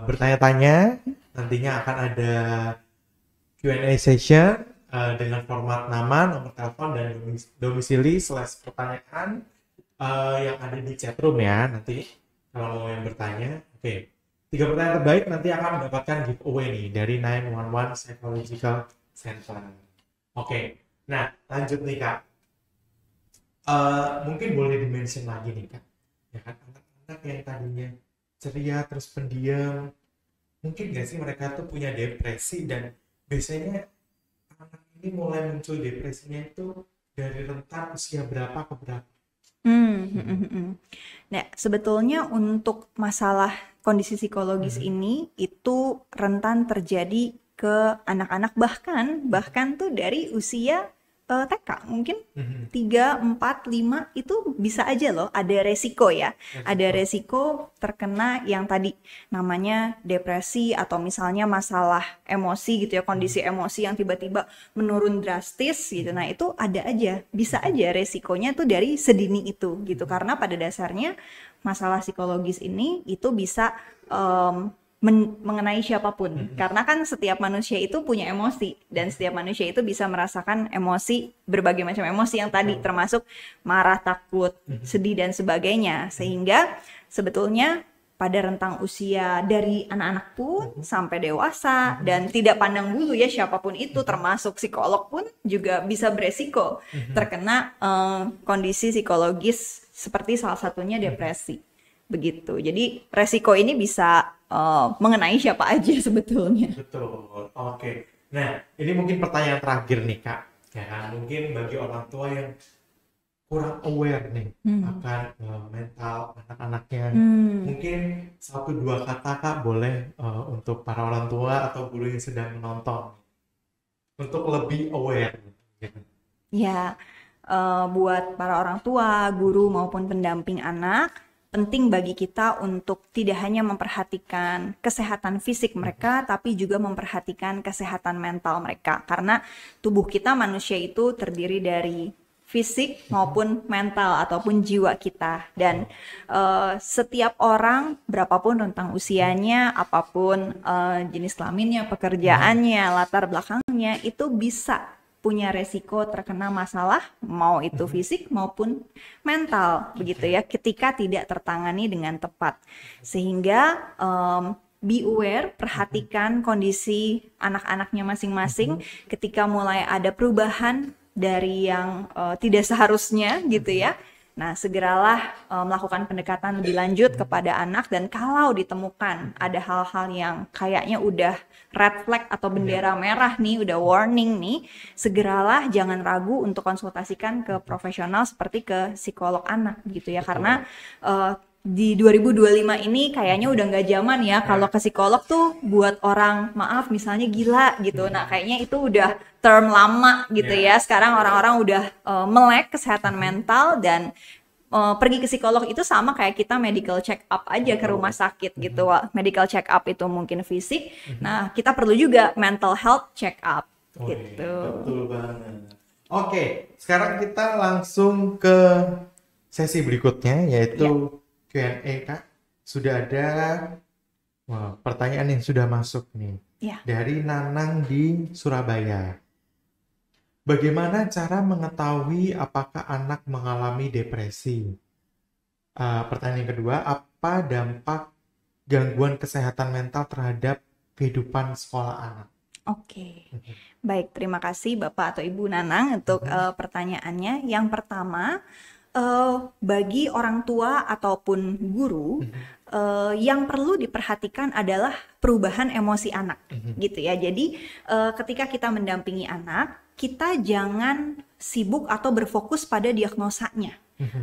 bertanya-tanya. Nantinya akan ada Q&A session dengan format nama, nomor telepon, dan domisili / pertanyaan yang ada di chatroom ya. Nanti kalau mau yang bertanya, oke. 3 pertanyaan terbaik nanti akan mendapatkan giveaway nih dari 911 Psychological Center. Oke. Nah, lanjut nih Kak. Mungkin boleh dimention lagi nih Kak. Ya kan, anak-anak yang tadinya ceria terus pendiam, mungkin nggak sih mereka tuh punya depresi, dan biasanya anak ini mulai muncul depresinya itu dari rentang usia berapa ke berapa? Nah, sebetulnya untuk masalah kondisi psikologis ini itu rentan terjadi ke anak-anak, bahkan tuh dari usia TK mungkin 3, 4, 5 itu bisa aja loh ada resiko ya. Ada resiko terkena yang tadi namanya depresi, atau misalnya masalah emosi gitu ya, kondisi emosi yang tiba-tiba menurun drastis gitu. Nah, itu ada aja, bisa aja resikonya tuh dari sedini itu gitu. Karena pada dasarnya masalah psikologis ini itu bisa mengenai siapapun, karena kan setiap manusia itu punya emosi, dan setiap manusia itu bisa merasakan emosi, berbagai macam emosi yang tadi termasuk marah, takut, sedih dan sebagainya. Sehingga sebetulnya pada rentang usia dari anak-anak pun sampai dewasa, dan tidak pandang bulu ya siapapun itu, termasuk psikolog pun juga bisa beresiko terkena kondisi psikologis seperti salah satunya depresi. Begitu. Jadi resiko ini bisa mengenai siapa aja sebetulnya. Betul. Oke. Nah, ini mungkin pertanyaan terakhir nih Kak. Ya kan, mungkin bagi orang tua yang kurang aware nih akan mental anak-anaknya. Mungkin 1-2 kata Kak boleh untuk para orang tua atau guru yang sedang menonton untuk lebih aware gitu. Ya, buat para orang tua, guru maupun pendamping anak, penting bagi kita untuk tidak hanya memperhatikan kesehatan fisik mereka, tapi juga memperhatikan kesehatan mental mereka. Karena tubuh kita manusia itu terdiri dari fisik maupun mental ataupun jiwa kita. Dan setiap orang, berapapun rentang usianya, apapun jenis kelaminnya, pekerjaannya, latar belakangnya, itu bisa punya resiko terkena masalah, mau itu fisik maupun mental, begitu ya, ketika tidak tertangani dengan tepat. Sehingga be aware, perhatikan kondisi anak-anaknya masing-masing ketika mulai ada perubahan dari yang tidak seharusnya gitu ya. Nah, segeralah melakukan pendekatan lebih lanjut kepada anak, dan kalau ditemukan ada hal-hal yang kayaknya udah red flag atau bendera merah nih, udah warning nih, segeralah jangan ragu untuk konsultasikan ke profesional seperti ke psikolog anak gitu ya. Karena di 2025 ini kayaknya udah nggak zaman ya kalau ke psikolog tuh buat orang, maaf misalnya gila gitu. Nah, kayaknya itu udah term lama gitu ya. Sekarang orang-orang udah melek kesehatan mental, dan pergi ke psikolog itu sama kayak kita medical check up aja ke rumah sakit gitu. Medical check up itu mungkin fisik. Nah, kita perlu juga mental health check up gitu. Betul banget. Oke, sekarang kita langsung ke sesi berikutnya Ya, yaitu Q&A, Kak. Sudah ada pertanyaan yang sudah masuk nih ya. dari Nanang di Surabaya. Bagaimana cara mengetahui apakah anak mengalami depresi? Pertanyaan yang kedua, apa dampak gangguan kesehatan mental terhadap kehidupan sekolah anak? Oke. Baik, terima kasih Bapak atau Ibu Nanang untuk pertanyaannya. Yang pertama, bagi orang tua ataupun guru, yang perlu diperhatikan adalah perubahan emosi anak, gitu ya. Jadi, ketika kita mendampingi anak, kita jangan sibuk atau berfokus pada diagnosanya.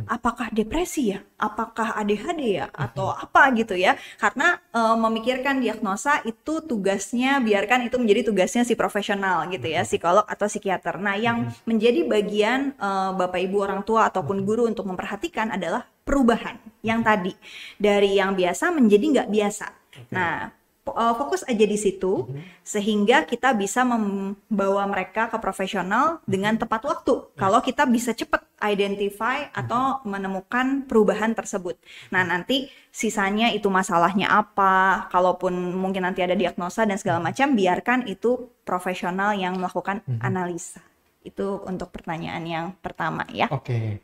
Apakah depresi ya? Apakah ADHD ya? Atau apa gitu ya? Karena memikirkan diagnosa itu tugasnya, biarkan itu menjadi tugasnya si profesional gitu ya, psikolog atau psikiater. Nah, yang menjadi bagian Bapak Ibu orang tua ataupun guru untuk memperhatikan adalah perubahan yang tadi dari yang biasa menjadi nggak biasa. Nah, fokus aja di situ sehingga kita bisa membawa mereka ke profesional dengan tepat waktu. Kalau kita bisa cepat identify atau menemukan perubahan tersebut. Nah, nanti sisanya itu masalahnya apa, kalaupun mungkin nanti ada diagnosa dan segala macam, biarkan itu profesional yang melakukan analisa. Itu untuk pertanyaan yang pertama ya. Oke.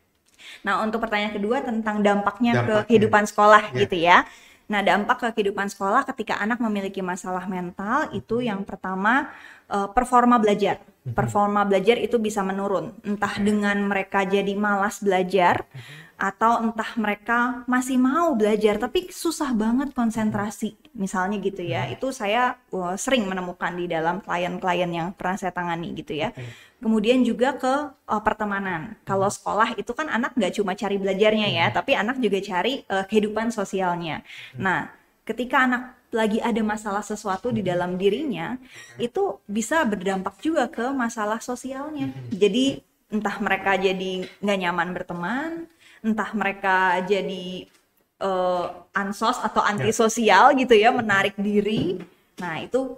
Nah, untuk pertanyaan kedua tentang dampaknya ke Dampaknya. kehidupan sekolah Ya. gitu ya. Nah, dampak ke kehidupan sekolah ketika anak memiliki masalah mental itu yang pertama performa belajar. Performa belajar itu bisa menurun, entah dengan mereka jadi malas belajar atau entah mereka masih mau belajar tapi susah banget konsentrasi. Misalnya gitu ya. Itu saya sering menemukan di dalam klien-klien yang pernah saya tangani gitu ya. Kemudian juga ke pertemanan. Kalau sekolah itu kan anak nggak cuma cari belajarnya ya, tapi anak juga cari kehidupan sosialnya. Nah, ketika anak lagi ada masalah sesuatu di dalam dirinya, itu bisa berdampak juga ke masalah sosialnya. Jadi entah mereka jadi nggak nyaman berteman, entah mereka jadi ansos atau antisosial gitu ya, menarik diri. Nah, itu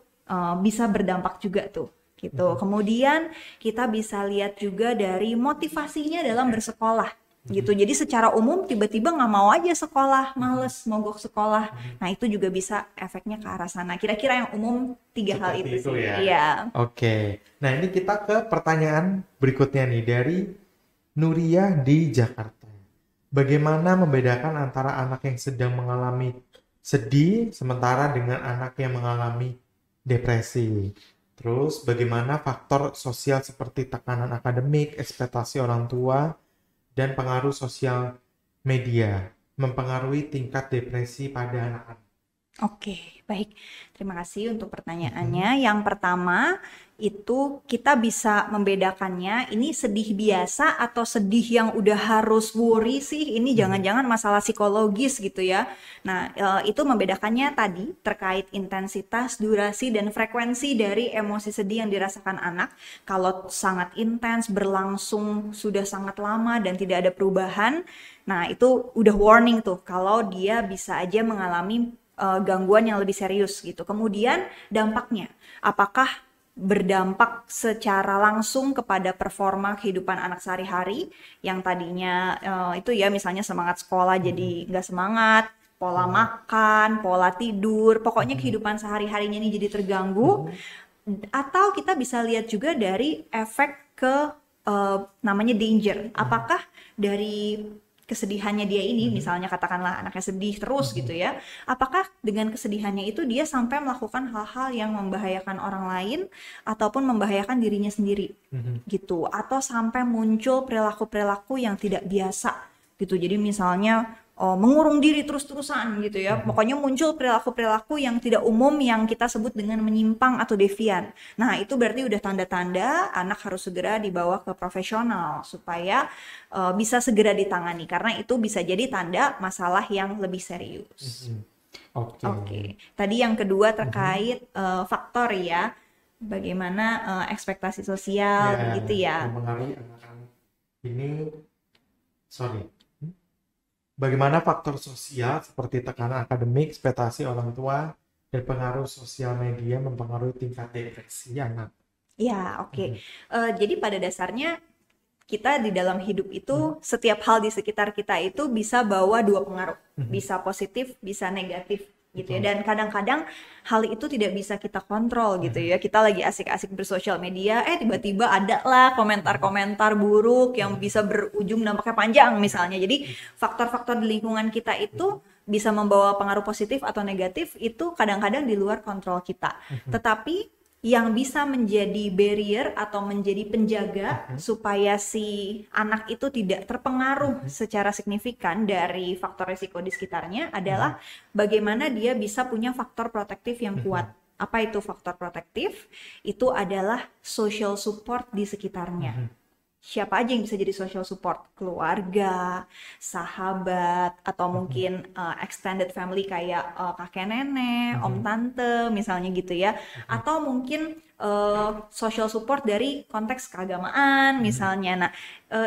bisa berdampak juga tuh gitu. Kemudian kita bisa lihat juga dari motivasinya dalam bersekolah gitu. Jadi secara umum tiba-tiba nggak mau aja sekolah, males, mogok sekolah. Nah, itu juga bisa efeknya ke arah sana. Kira-kira yang umum 3 hal Seperti itu sih. ya. Iya. Oke. Nah, ini kita ke pertanyaan berikutnya nih dari Nuria di Jakarta. Bagaimana membedakan antara anak yang sedang mengalami sedih sementara dengan anak yang mengalami depresi? Terus bagaimana faktor sosial seperti tekanan akademik, ekspektasi orang tua, dan pengaruh sosial media mempengaruhi tingkat depresi pada anak-anak? Oke, baik. Terima kasih untuk pertanyaannya. Yang pertama, itu kita bisa membedakannya, ini sedih biasa atau sedih yang udah harus worry sih, ini jangan-jangan masalah psikologis gitu ya. Nah, itu membedakannya tadi terkait intensitas, durasi, dan frekuensi dari emosi sedih yang dirasakan anak. Kalau sangat intens, berlangsung sudah sangat lama dan tidak ada perubahan, nah itu udah warning tuh, kalau dia bisa aja mengalami gangguan yang lebih serius gitu. Kemudian dampaknya, apakah berdampak secara langsung kepada performa kehidupan anak sehari-hari yang tadinya itu ya misalnya semangat sekolah jadi nggak semangat, pola makan, pola tidur, pokoknya kehidupan sehari-harinya ini jadi terganggu. Atau kita bisa lihat juga dari efek ke namanya danger. Apakah dari kesedihannya dia ini, misalnya katakanlah anaknya sedih terus gitu ya, apakah dengan kesedihannya itu dia sampai melakukan hal-hal yang membahayakan orang lain ataupun membahayakan dirinya sendiri gitu, atau sampai muncul perilaku-perilaku yang tidak biasa gitu. Jadi misalnya mengurung diri terus-terusan gitu ya. Pokoknya muncul perilaku-perilaku yang tidak umum yang kita sebut dengan menyimpang atau devian. Nah, itu berarti udah tanda-tanda anak harus segera dibawa ke profesional supaya bisa segera ditangani karena itu bisa jadi tanda masalah yang lebih serius. Oke. Tadi yang kedua terkait faktor ya. Bagaimana ekspektasi sosial begitu ya. Mempengaruhi anak-anak ini, bagaimana faktor sosial seperti tekanan akademik, ekspektasi orang tua, dan pengaruh sosial media mempengaruhi tingkat depresi anak? Ya, oke. Jadi pada dasarnya kita di dalam hidup itu setiap hal di sekitar kita itu bisa bawa dua pengaruh, bisa positif, bisa negatif gitu ya. Dan kadang-kadang hal itu tidak bisa kita kontrol gitu ya. Kita lagi asik-asik bersosial media, tiba-tiba ada lah komentar-komentar buruk yang bisa berujung dampaknya panjang misalnya. Jadi faktor-faktor di lingkungan kita itu bisa membawa pengaruh positif atau negatif itu kadang-kadang di luar kontrol kita. Tetapi yang bisa menjadi barrier atau menjadi penjaga supaya si anak itu tidak terpengaruh secara signifikan dari faktor risiko di sekitarnya adalah bagaimana dia bisa punya faktor protektif yang kuat. Apa itu faktor protektif? Itu adalah social support di sekitarnya. Siapa aja yang bisa jadi social support? Keluarga, sahabat, atau mungkin extended family kayak kakek nenek, om tante misalnya gitu ya. Atau mungkin social support dari konteks keagamaan misalnya. Nah,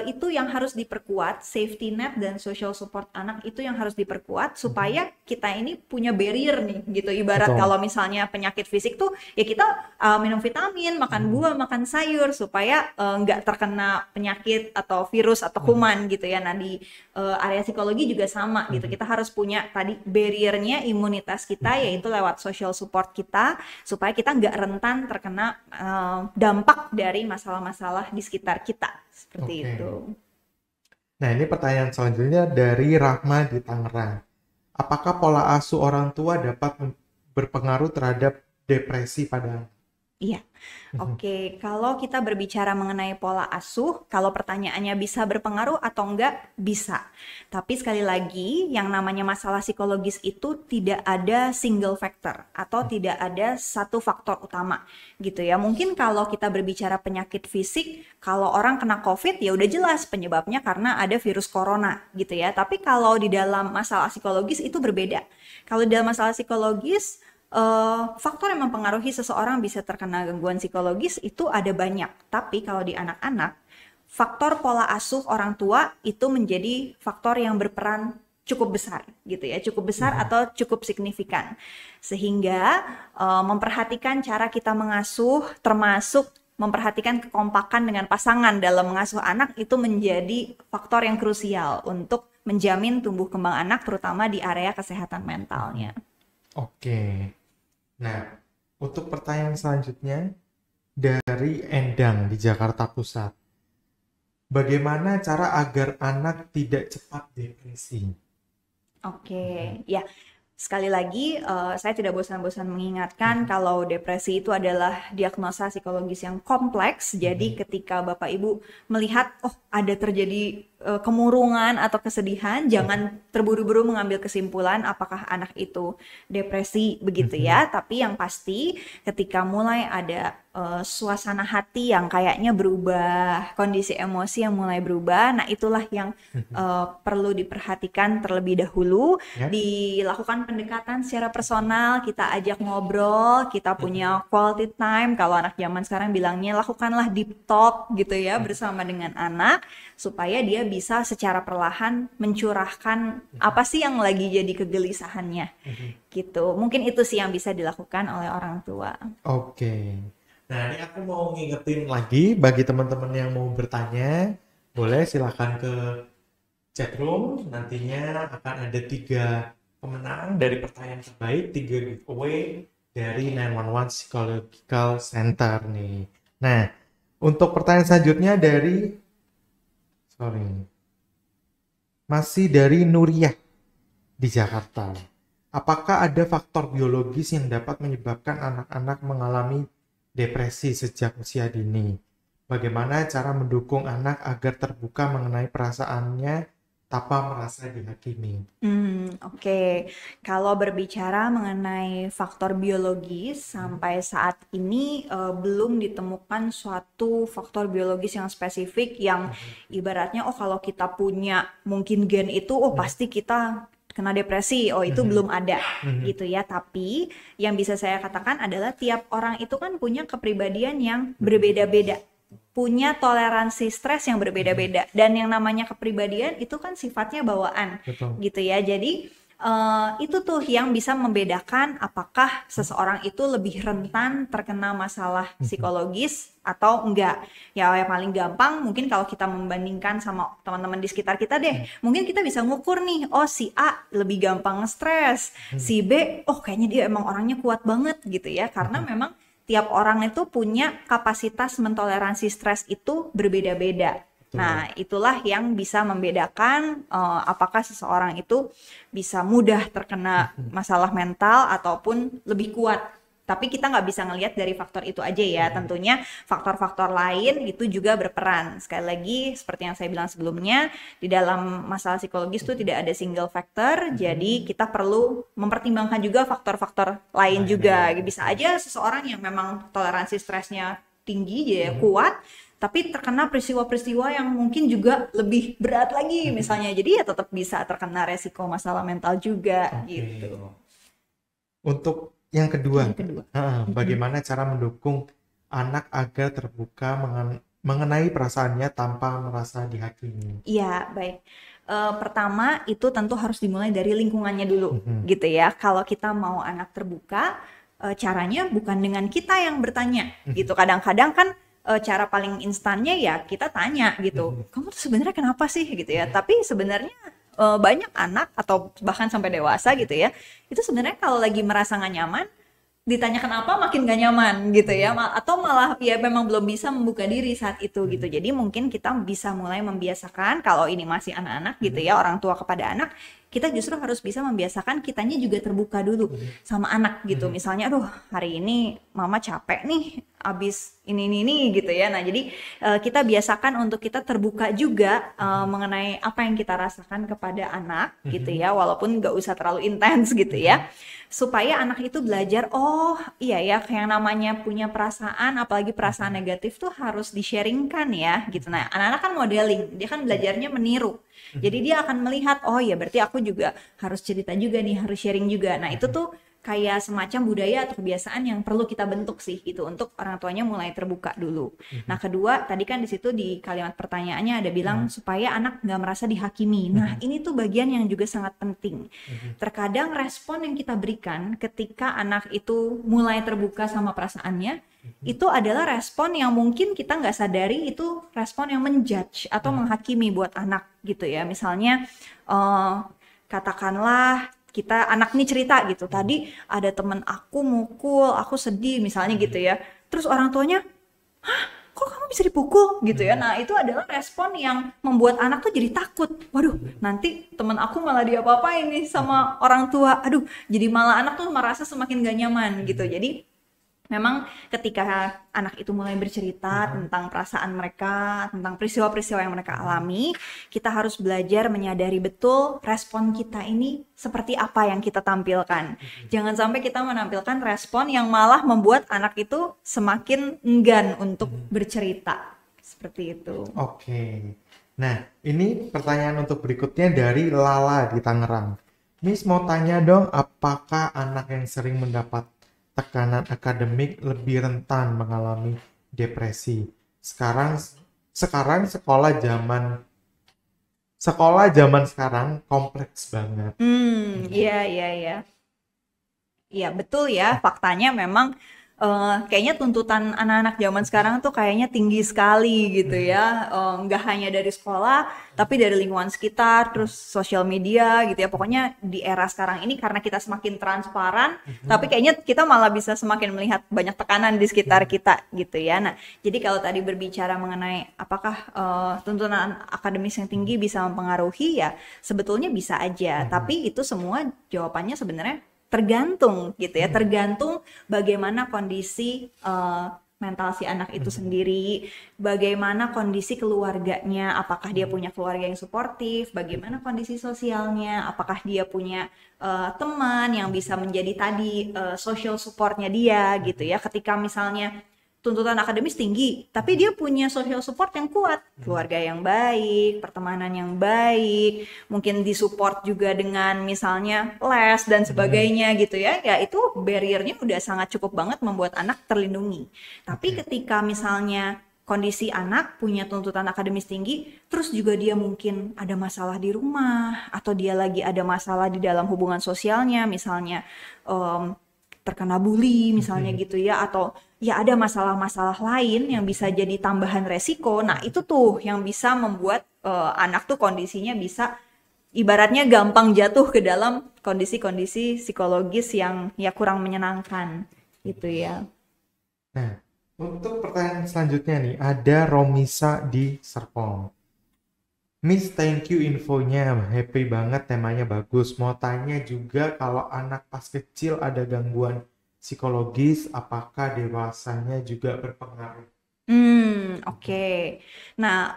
itu yang harus diperkuat, safety net dan social support anak itu yang harus diperkuat supaya kita ini punya barrier nih gitu. Ibarat kalau misalnya penyakit fisik tuh ya kita minum vitamin, makan buah, makan sayur supaya nggak terkena penyakit atau virus atau kuman gitu ya. Nah di area psikologi juga sama gitu. Kita harus punya tadi barriernya imunitas kita yaitu lewat social support kita supaya kita nggak rentan terkena dampak dari masalah-masalah di sekitar kita seperti itu. Nah ini pertanyaan selanjutnya dari Rahma di Tangerang. Apakah pola asuh orang tua dapat berpengaruh terhadap depresi pada anak? Iya, oke. Kalau kita berbicara mengenai pola asuh, kalau pertanyaannya bisa berpengaruh atau enggak, bisa. Tapi sekali lagi, yang namanya masalah psikologis itu tidak ada single factor atau tidak ada satu faktor utama, gitu ya. Mungkin kalau kita berbicara penyakit fisik, kalau orang kena COVID ya udah jelas penyebabnya karena ada virus corona, gitu ya. Tapi kalau di dalam masalah psikologis itu berbeda. Kalau di dalam masalah psikologis faktor yang mempengaruhi seseorang bisa terkena gangguan psikologis itu ada banyak. Tapi kalau di anak-anak, faktor pola asuh orang tua itu menjadi faktor yang berperan cukup besar gitu ya, cukup besar atau cukup signifikan. Sehingga memperhatikan cara kita mengasuh termasuk memperhatikan kekompakan dengan pasangan dalam mengasuh anak itu menjadi faktor yang krusial untuk menjamin tumbuh kembang anak terutama di area kesehatan mentalnya. Oke. Nah, untuk pertanyaan selanjutnya dari Endang di Jakarta Pusat. Bagaimana cara agar anak tidak cepat depresi? Oke, ya. Sekali lagi, saya tidak bosan-bosan mengingatkan kalau depresi itu adalah diagnosa psikologis yang kompleks. Jadi ketika Bapak Ibu melihat, ada terjadi kemurungan atau kesedihan, jangan terburu-buru mengambil kesimpulan apakah anak itu depresi begitu ya. Tapi yang pasti ketika mulai ada suasana hati yang kayaknya berubah, kondisi emosi yang mulai berubah, nah itulah yang perlu diperhatikan terlebih dahulu, dilakukan pendekatan secara personal, kita ajak ngobrol, kita punya quality time, kalau anak zaman sekarang bilangnya lakukanlah deep talk gitu ya bersama dengan anak, supaya dia bisa secara perlahan mencurahkan apa sih yang lagi jadi kegelisahannya gitu. Mungkin itu sih yang bisa dilakukan oleh orang tua. Oke. Nah ini aku mau ngingetin lagi bagi teman-teman yang mau bertanya, boleh silahkan ke chatroom. Nantinya akan ada 3 pemenang dari pertanyaan terbaik, 3 giveaway dari 911 Psychological Center nih. Nah untuk pertanyaan selanjutnya masih dari Nuriyah di Jakarta. Apakah ada faktor biologis yang dapat menyebabkan anak-anak mengalami depresi sejak usia dini? Bagaimana cara mendukung anak agar terbuka mengenai perasaannya tanpa merasa dihakimi? Oke. Kalau berbicara mengenai faktor biologis, sampai saat ini belum ditemukan suatu faktor biologis yang spesifik yang ibaratnya kalau kita punya mungkin gen itu pasti kita kena depresi. Itu belum ada gitu ya. Tapi yang bisa saya katakan adalah tiap orang itu kan punya kepribadian yang berbeda-beda, punya toleransi stres yang berbeda-beda, dan yang namanya kepribadian itu kan sifatnya bawaan. Betul. Gitu ya. Jadi Itu tuh yang bisa membedakan apakah seseorang itu lebih rentan terkena masalah psikologis atau enggak. Ya yang paling gampang mungkin kalau kita membandingkan sama teman-teman di sekitar kita deh, mungkin kita bisa ngukur nih, oh si A lebih gampang stres, si B, oh kayaknya dia emang orangnya kuat banget gitu ya, karena memang tiap orang itu punya kapasitas mentoleransi stres itu berbeda-beda. Nah, itulah yang bisa membedakan apakah seseorang itu bisa mudah terkena masalah mental ataupun lebih kuat. Tapi kita nggak bisa ngelihat dari faktor itu aja ya. Tentunya faktor-faktor lain itu juga berperan. Sekali lagi, seperti yang saya bilang sebelumnya, di dalam masalah psikologis itu tidak ada single factor. Jadi kita perlu mempertimbangkan juga faktor-faktor lain juga. Bisa aja seseorang yang memang toleransi stresnya tinggi, ya kuat, tapi terkena peristiwa-peristiwa yang mungkin juga lebih berat lagi misalnya. Jadi ya tetap bisa terkena resiko masalah mental juga gitu. Untuk yang kedua, Yang kedua. bagaimana cara mendukung anak agar terbuka mengenai perasaannya tanpa merasa dihakimi? Iya, baik. Pertama itu tentu harus dimulai dari lingkungannya dulu gitu ya. Kalau kita mau anak terbuka, caranya bukan dengan kita yang bertanya gitu. Kadang-kadang kan cara paling instannya ya kita tanya gitu, kamu tuh sebenarnya kenapa sih gitu ya. Tapi sebenarnya banyak anak atau bahkan sampai dewasa gitu ya, itu sebenarnya kalau lagi merasa nggak nyaman, ditanya kenapa makin gak nyaman gitu ya, atau malah ya memang belum bisa membuka diri saat itu gitu. Jadi mungkin kita bisa mulai membiasakan, kalau ini masih anak-anak gitu ya, orang tua kepada anak, kita justru harus bisa membiasakan kitanya juga terbuka dulu sama anak gitu. Misalnya, aduh hari ini mama capek nih abis ini gitu ya. Nah jadi kita biasakan untuk kita terbuka juga mengenai apa yang kita rasakan kepada anak gitu ya, walaupun gak usah terlalu intens gitu ya, supaya anak itu belajar, oh iya ya, yang namanya punya perasaan, apalagi perasaan negatif tuh harus di-sharingkan ya gitu. Nah anak-anak kan modeling, dia kan belajarnya meniru. Jadi dia akan melihat, oh ya berarti aku juga harus cerita juga nih, harus sharing juga. Nah itu tuh kayak semacam budaya atau kebiasaan yang perlu kita bentuk sih gitu, untuk orang tuanya mulai terbuka dulu. Nah kedua, tadi kan di situ di kalimat pertanyaannya ada bilang supaya anak nggak merasa dihakimi. Nah ini tuh bagian yang juga sangat penting. Terkadang respon yang kita berikan ketika anak itu mulai terbuka sama perasaannya, itu adalah respon yang mungkin kita nggak sadari itu respon yang menjudge atau menghakimi buat anak gitu ya. Misalnya katakanlah kita anak nih cerita gitu, tadi ada temen aku mukul, aku sedih misalnya gitu ya, terus orang tuanya, hah kok kamu bisa dipukul gitu ya. Nah itu adalah respon yang membuat anak tuh jadi takut, waduh nanti temen aku malah diapa-apain nih sama orang tua, aduh jadi malah anak tuh merasa semakin gak nyaman gitu. Jadi memang ketika anak itu mulai bercerita tentang perasaan mereka, tentang peristiwa-peristiwa yang mereka alami, kita harus belajar menyadari betul respon kita ini seperti apa yang kita tampilkan. Jangan sampai kita menampilkan respon yang malah membuat anak itu semakin enggan untuk bercerita. Seperti itu. Oke. Nah, ini pertanyaan untuk berikutnya dari Lala di Tangerang. Miss mau tanya dong, apakah anak yang sering mendapat tekanan akademik lebih rentan mengalami depresi? Sekarang sekolah zaman sekarang kompleks banget. Iya. Iya, betul ya. Faktanya memang kayaknya tuntutan anak-anak zaman sekarang tuh kayaknya tinggi sekali gitu ya. Nggak hanya dari sekolah, tapi dari lingkungan sekitar, terus sosial media gitu ya. Pokoknya di era sekarang ini karena kita semakin transparan, tapi kayaknya kita malah bisa semakin melihat banyak tekanan di sekitar kita gitu ya. Nah, jadi kalau tadi berbicara mengenai apakah tuntutan akademis yang tinggi bisa mempengaruhi, ya sebetulnya bisa aja. Tapi itu semua jawabannya sebenarnya tergantung gitu ya, tergantung bagaimana kondisi mental si anak itu sendiri, bagaimana kondisi keluarganya, apakah dia punya keluarga yang suportif, bagaimana kondisi sosialnya, apakah dia punya teman yang bisa menjadi tadi social supportnya dia gitu ya. Ketika misalnya tuntutan akademis tinggi, tapi dia punya social support yang kuat, keluarga yang baik, pertemanan yang baik, mungkin disupport juga dengan misalnya les dan sebagainya gitu ya, ya itu barriernya udah sangat cukup banget membuat anak terlindungi. Tapi ketika misalnya kondisi anak punya tuntutan akademis tinggi, terus juga dia mungkin ada masalah di rumah, atau dia lagi ada masalah di dalam hubungan sosialnya, misalnya em, terkena bully, misalnya gitu ya, atau ya ada masalah-masalah lain yang bisa jadi tambahan resiko. Nah, itu tuh yang bisa membuat anak tuh kondisinya bisa ibaratnya gampang jatuh ke dalam kondisi-kondisi psikologis yang ya kurang menyenangkan gitu ya. Nah, untuk pertanyaan selanjutnya nih, ada Romisa di Serpong. Miss, thank you infonya. Happy banget, temanya bagus. Mau tanya juga, kalau anak pas kecil ada gangguan psikologis, apakah dewasanya juga berpengaruh? Oke. Nah,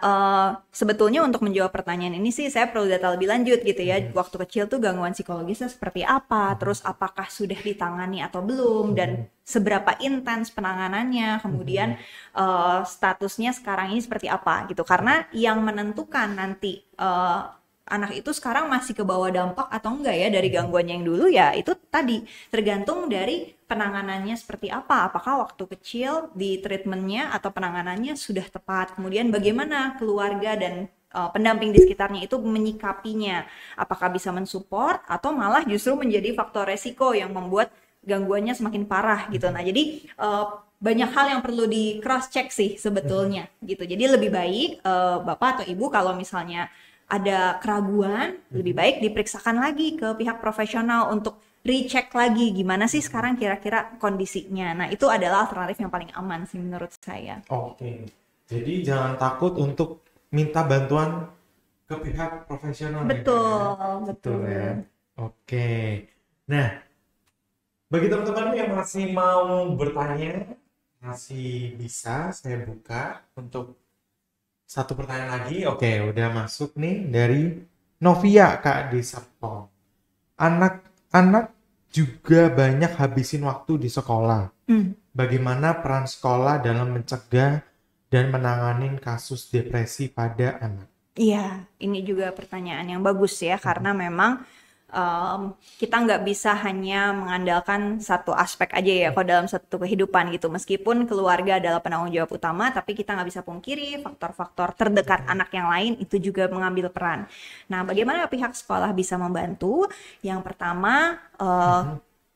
sebetulnya untuk menjawab pertanyaan ini sih saya perlu data lebih lanjut gitu ya. Waktu kecil tuh gangguan psikologisnya seperti apa, terus apakah sudah ditangani atau belum, dan seberapa intens penanganannya, kemudian statusnya sekarang ini seperti apa gitu. Karena yang menentukan nanti anak itu sekarang masih ke bawah dampak atau enggak ya dari gangguan yang dulu, ya itu tadi tergantung dari penanganannya seperti apa. Apakah waktu kecil di treatmentnya atau penanganannya sudah tepat, kemudian bagaimana keluarga dan pendamping di sekitarnya itu menyikapinya, apakah bisa mensupport atau malah justru menjadi faktor resiko yang membuat gangguannya semakin parah gitu. Nah, jadi banyak hal yang perlu di cross check sih sebetulnya gitu. Jadi lebih baik Bapak atau Ibu kalau misalnya ada keraguan, lebih baik diperiksakan lagi ke pihak profesional untuk recheck lagi gimana sih sekarang kira-kira kondisinya. Nah, itu adalah alternatif yang paling aman sih menurut saya. Oke, jadi jangan takut untuk minta bantuan ke pihak profesional ya, Kak, ya? Betul, Betul betul. ya. Oke. Nah, bagi teman-teman yang masih mau bertanya, masih bisa saya buka untuk satu pertanyaan lagi. Oke, udah masuk nih dari Novia, Kak, di Serpong. Anak-anak juga banyak habisin waktu di sekolah. Bagaimana peran sekolah dalam mencegah dan menangani kasus depresi pada anak? Iya, ini juga pertanyaan yang bagus ya, karena memang kita nggak bisa hanya mengandalkan satu aspek aja ya kalau dalam satu kehidupan gitu. Meskipun keluarga adalah penanggung jawab utama, tapi kita nggak bisa pungkiri faktor-faktor terdekat anak yang lain itu juga mengambil peran. Nah, bagaimana pihak sekolah bisa membantu? Yang pertama,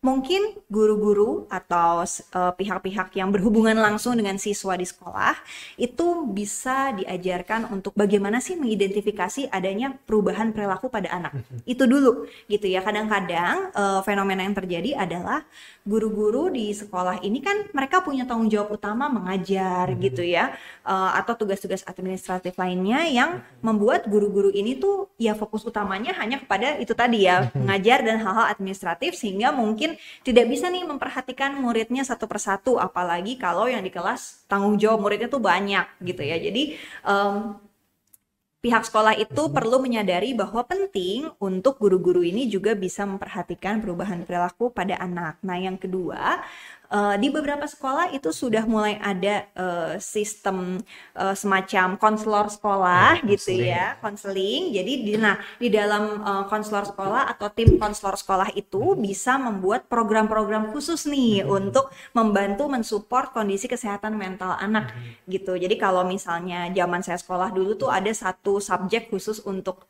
mungkin guru-guru atau pihak-pihak yang berhubungan langsung dengan siswa di sekolah itu bisa diajarkan untuk bagaimana sih mengidentifikasi adanya perubahan perilaku pada anak. Itu dulu gitu ya. Kadang-kadang fenomena yang terjadi adalah guru-guru di sekolah ini kan mereka punya tanggung jawab utama mengajar gitu ya, atau tugas-tugas administratif lainnya yang membuat guru-guru ini tuh ya fokus utamanya hanya kepada itu tadi ya, mengajar dan hal-hal administratif, sehingga mungkin tidak bisa nih memperhatikan muridnya satu persatu, apalagi kalau yang di kelas tanggung jawab muridnya tuh banyak gitu ya. Jadi pihak sekolah itu perlu menyadari bahwa penting untuk guru-guru ini juga bisa memperhatikan perubahan perilaku pada anak. Nah, yang kedua, di beberapa sekolah itu sudah mulai ada sistem semacam konselor sekolah gitu ya, konseling. Jadi di dalam konselor sekolah atau tim konselor sekolah itu bisa membuat program-program khusus nih untuk membantu mensupport kondisi kesehatan mental anak gitu. Jadi kalau misalnya zaman saya sekolah dulu tuh ada satu subjek khusus untuk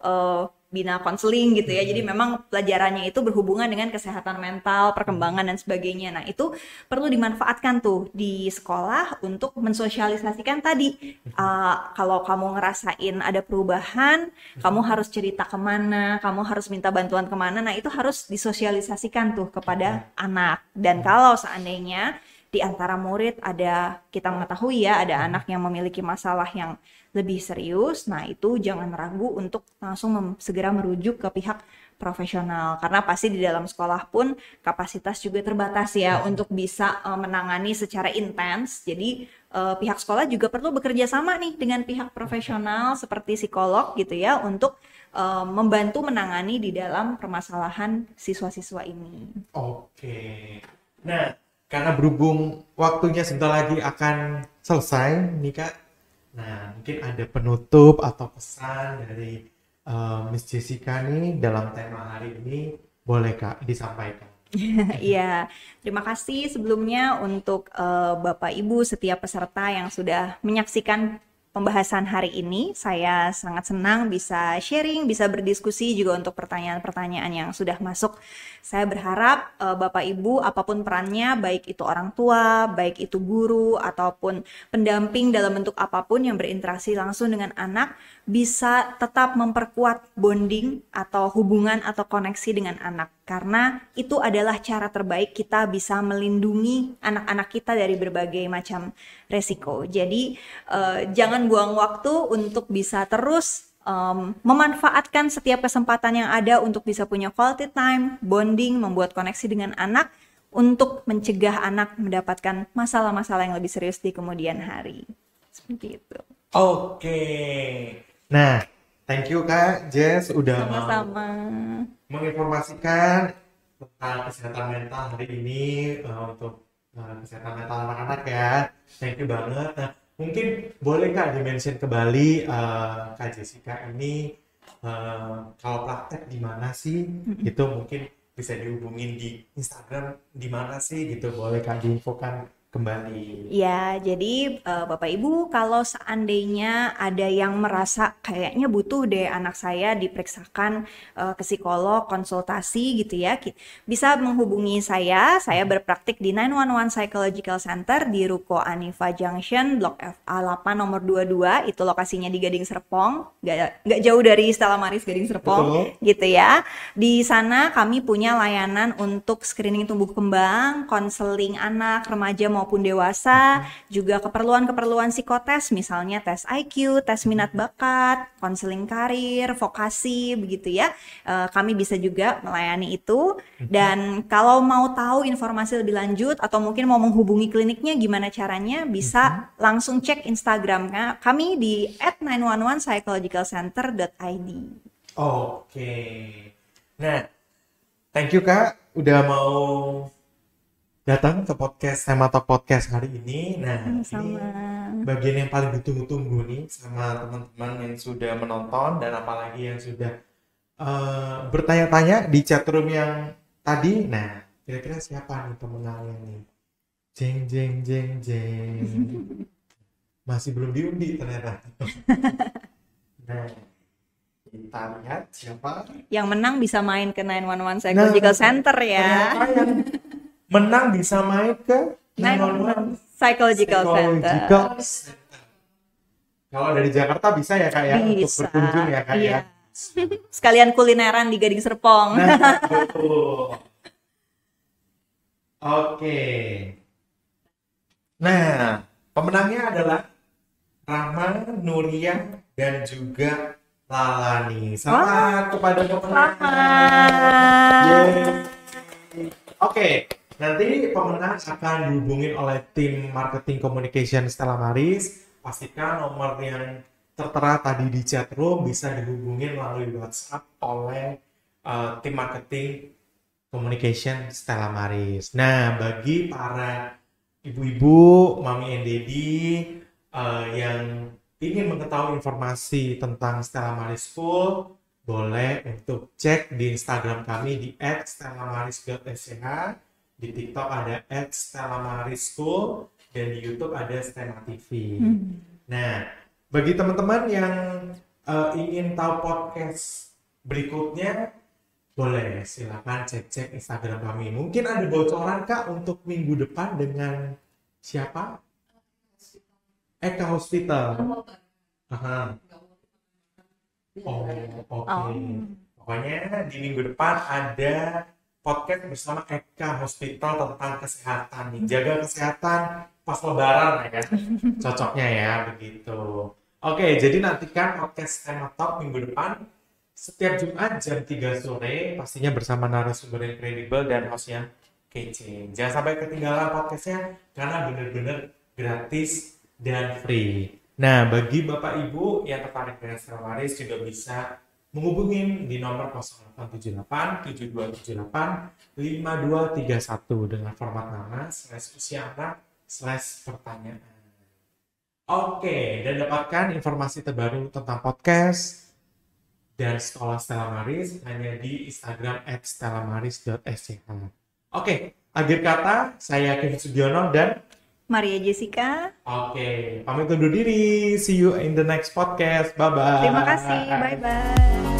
bina konseling gitu ya. Jadi memang pelajarannya itu berhubungan dengan kesehatan mental, perkembangan dan sebagainya. Nah, itu perlu dimanfaatkan tuh di sekolah untuk mensosialisasikan tadi. Kalau kamu ngerasain ada perubahan, kamu harus cerita kemana, kamu harus minta bantuan kemana. Nah, itu harus disosialisasikan tuh kepada anak. Dan kalau seandainya di antara murid kita mengetahui ya ada anak yang memiliki masalah yang lebih serius, nah itu jangan ragu untuk langsung segera merujuk ke pihak profesional, karena pasti di dalam sekolah pun kapasitas juga terbatas ya untuk bisa menangani secara intens. Jadi pihak sekolah juga perlu bekerja sama nih dengan pihak profesional seperti psikolog gitu ya untuk membantu menangani di dalam permasalahan siswa-siswa ini. Oke. Nah, karena berhubung waktunya sebentar lagi akan selesai nih, Kak. Nah, mungkin ada penutup atau pesan dari Miss Jessica nih dalam tema hari ini, boleh Kak disampaikan? Iya, terima kasih sebelumnya untuk Bapak Ibu setiap peserta yang sudah menyaksikan pembahasan hari ini. Saya sangat senang bisa sharing, bisa berdiskusi juga untuk pertanyaan-pertanyaan yang sudah masuk. Saya berharap Bapak Ibu apapun perannya, baik itu orang tua, baik itu guru, ataupun pendamping dalam bentuk apapun yang berinteraksi langsung dengan anak, bisa tetap memperkuat bonding atau hubungan atau koneksi dengan anak. Karena itu adalah cara terbaik kita bisa melindungi anak-anak kita dari berbagai macam resiko. Jadi jangan buang waktu untuk bisa terus memanfaatkan setiap kesempatan yang ada untuk bisa punya quality time, bonding, membuat koneksi dengan anak untuk mencegah anak mendapatkan masalah-masalah yang lebih serius di kemudian hari. Seperti itu. Oke. Nah, thank you Kak Jess udah mau Sama-sama. menginformasikan tentang kesehatan mental hari ini untuk kesehatan mental anak-anak ya. Thank you banget. Nah, mungkin boleh Kak di-mention kembali Kak Jessica ini kalau praktek di mana sih? Itu mungkin bisa dihubungin di Instagram di mana sih gitu. Boleh Kak diinfokan kembali. Ya, jadi Bapak Ibu, kalau seandainya ada yang merasa kayaknya butuh deh anak saya diperiksakan ke psikolog, konsultasi gitu ya, bisa menghubungi saya. Saya berpraktik di 911 Psychological Center di Ruko Anifa Junction, Blok FA 8 nomor 22, itu lokasinya di Gading Serpong, nggak jauh dari Stella Maris Gading Serpong, gitu ya. Di sana kami punya layanan untuk screening tumbuh kembang, konseling anak, remaja maupun dewasa, juga keperluan-keperluan psikotes, misalnya tes IQ, tes minat bakat, konseling karir, vokasi, begitu ya. Kami bisa juga melayani itu. Dan kalau mau tahu informasi lebih lanjut atau mungkin mau menghubungi kliniknya gimana caranya, bisa langsung cek Instagram kami di @911psychologicalcenter.id. Oke. Nah, thank you Kak udah mau datang ke podcast Tema Talk Podcast hari ini. Nah, Sama. ini bagian yang paling ditunggu-tunggu nih sama teman-teman yang sudah menonton dan apalagi yang sudah bertanya-tanya di chatroom yang tadi. Nah, kira-kira siapa nih pemenangnya nih? Jeng jeng jeng jeng. Masih belum diundi ternyata. Nah, kita lihat siapa. Yang menang bisa main ke 911 Psychological Center ya. Ternyata yang menang bisa main ke 911 Psychological Center. Kalau dari Jakarta bisa ya Kak ya untuk Bisa. berkunjung ya Kak ya. Sekalian kulineran di Gading Serpong. Nah, betul. Oke. Nah, pemenangnya adalah Rahma, Nuria, dan juga Lalani. Selamat kepada pemenang. Yeay. Oke. Nanti pemenang akan dihubungin oleh tim marketing communication Stella Maris. Pastikan nomor yang tertera tadi di chatroom bisa dihubungin melalui WhatsApp oleh tim marketing communication Stella Maris. Nah, bagi para ibu-ibu, mami and daddy yang ingin mengetahui informasi tentang Stella Maris School, boleh untuk cek di Instagram kami di @stellamaris.sch. Di TikTok ada @stellamaris_school dan di YouTube ada Stella TV. Nah, bagi teman-teman yang ingin tahu podcast berikutnya, boleh silakan cek Instagram kami. Mungkin ada bocoran Kak untuk minggu depan dengan siapa? Eka Hospital. Aha. Oh, oke. Pokoknya di minggu depan ada podcast bersama Eka Hospital tentang kesehatan nih. Jaga kesehatan pas lebaran ya. Cocoknya ya begitu. Oke, jadi nantikan podcast Tema Talk minggu depan setiap Jumat jam 3 sore pastinya bersama narasumber yang kredibel dan host yang kece. Jangan sampai ketinggalan podcastnya karena benar-benar gratis dan free. Nah, bagi Bapak Ibu yang tertarik dengan Stella Maris juga bisa menghubungin di nomor 0878 7278 5231 dengan format nama /usia anak /pertanyaan. Oke, dan dapatkan informasi terbaru tentang podcast dan sekolah Stella Maris hanya di Instagram @stellamaris.sch. Oke, akhir kata saya Kevin Sugiono dan Maria Jessica, pamit undur diri. See you in the next podcast. Bye bye. terima kasih, bye-bye.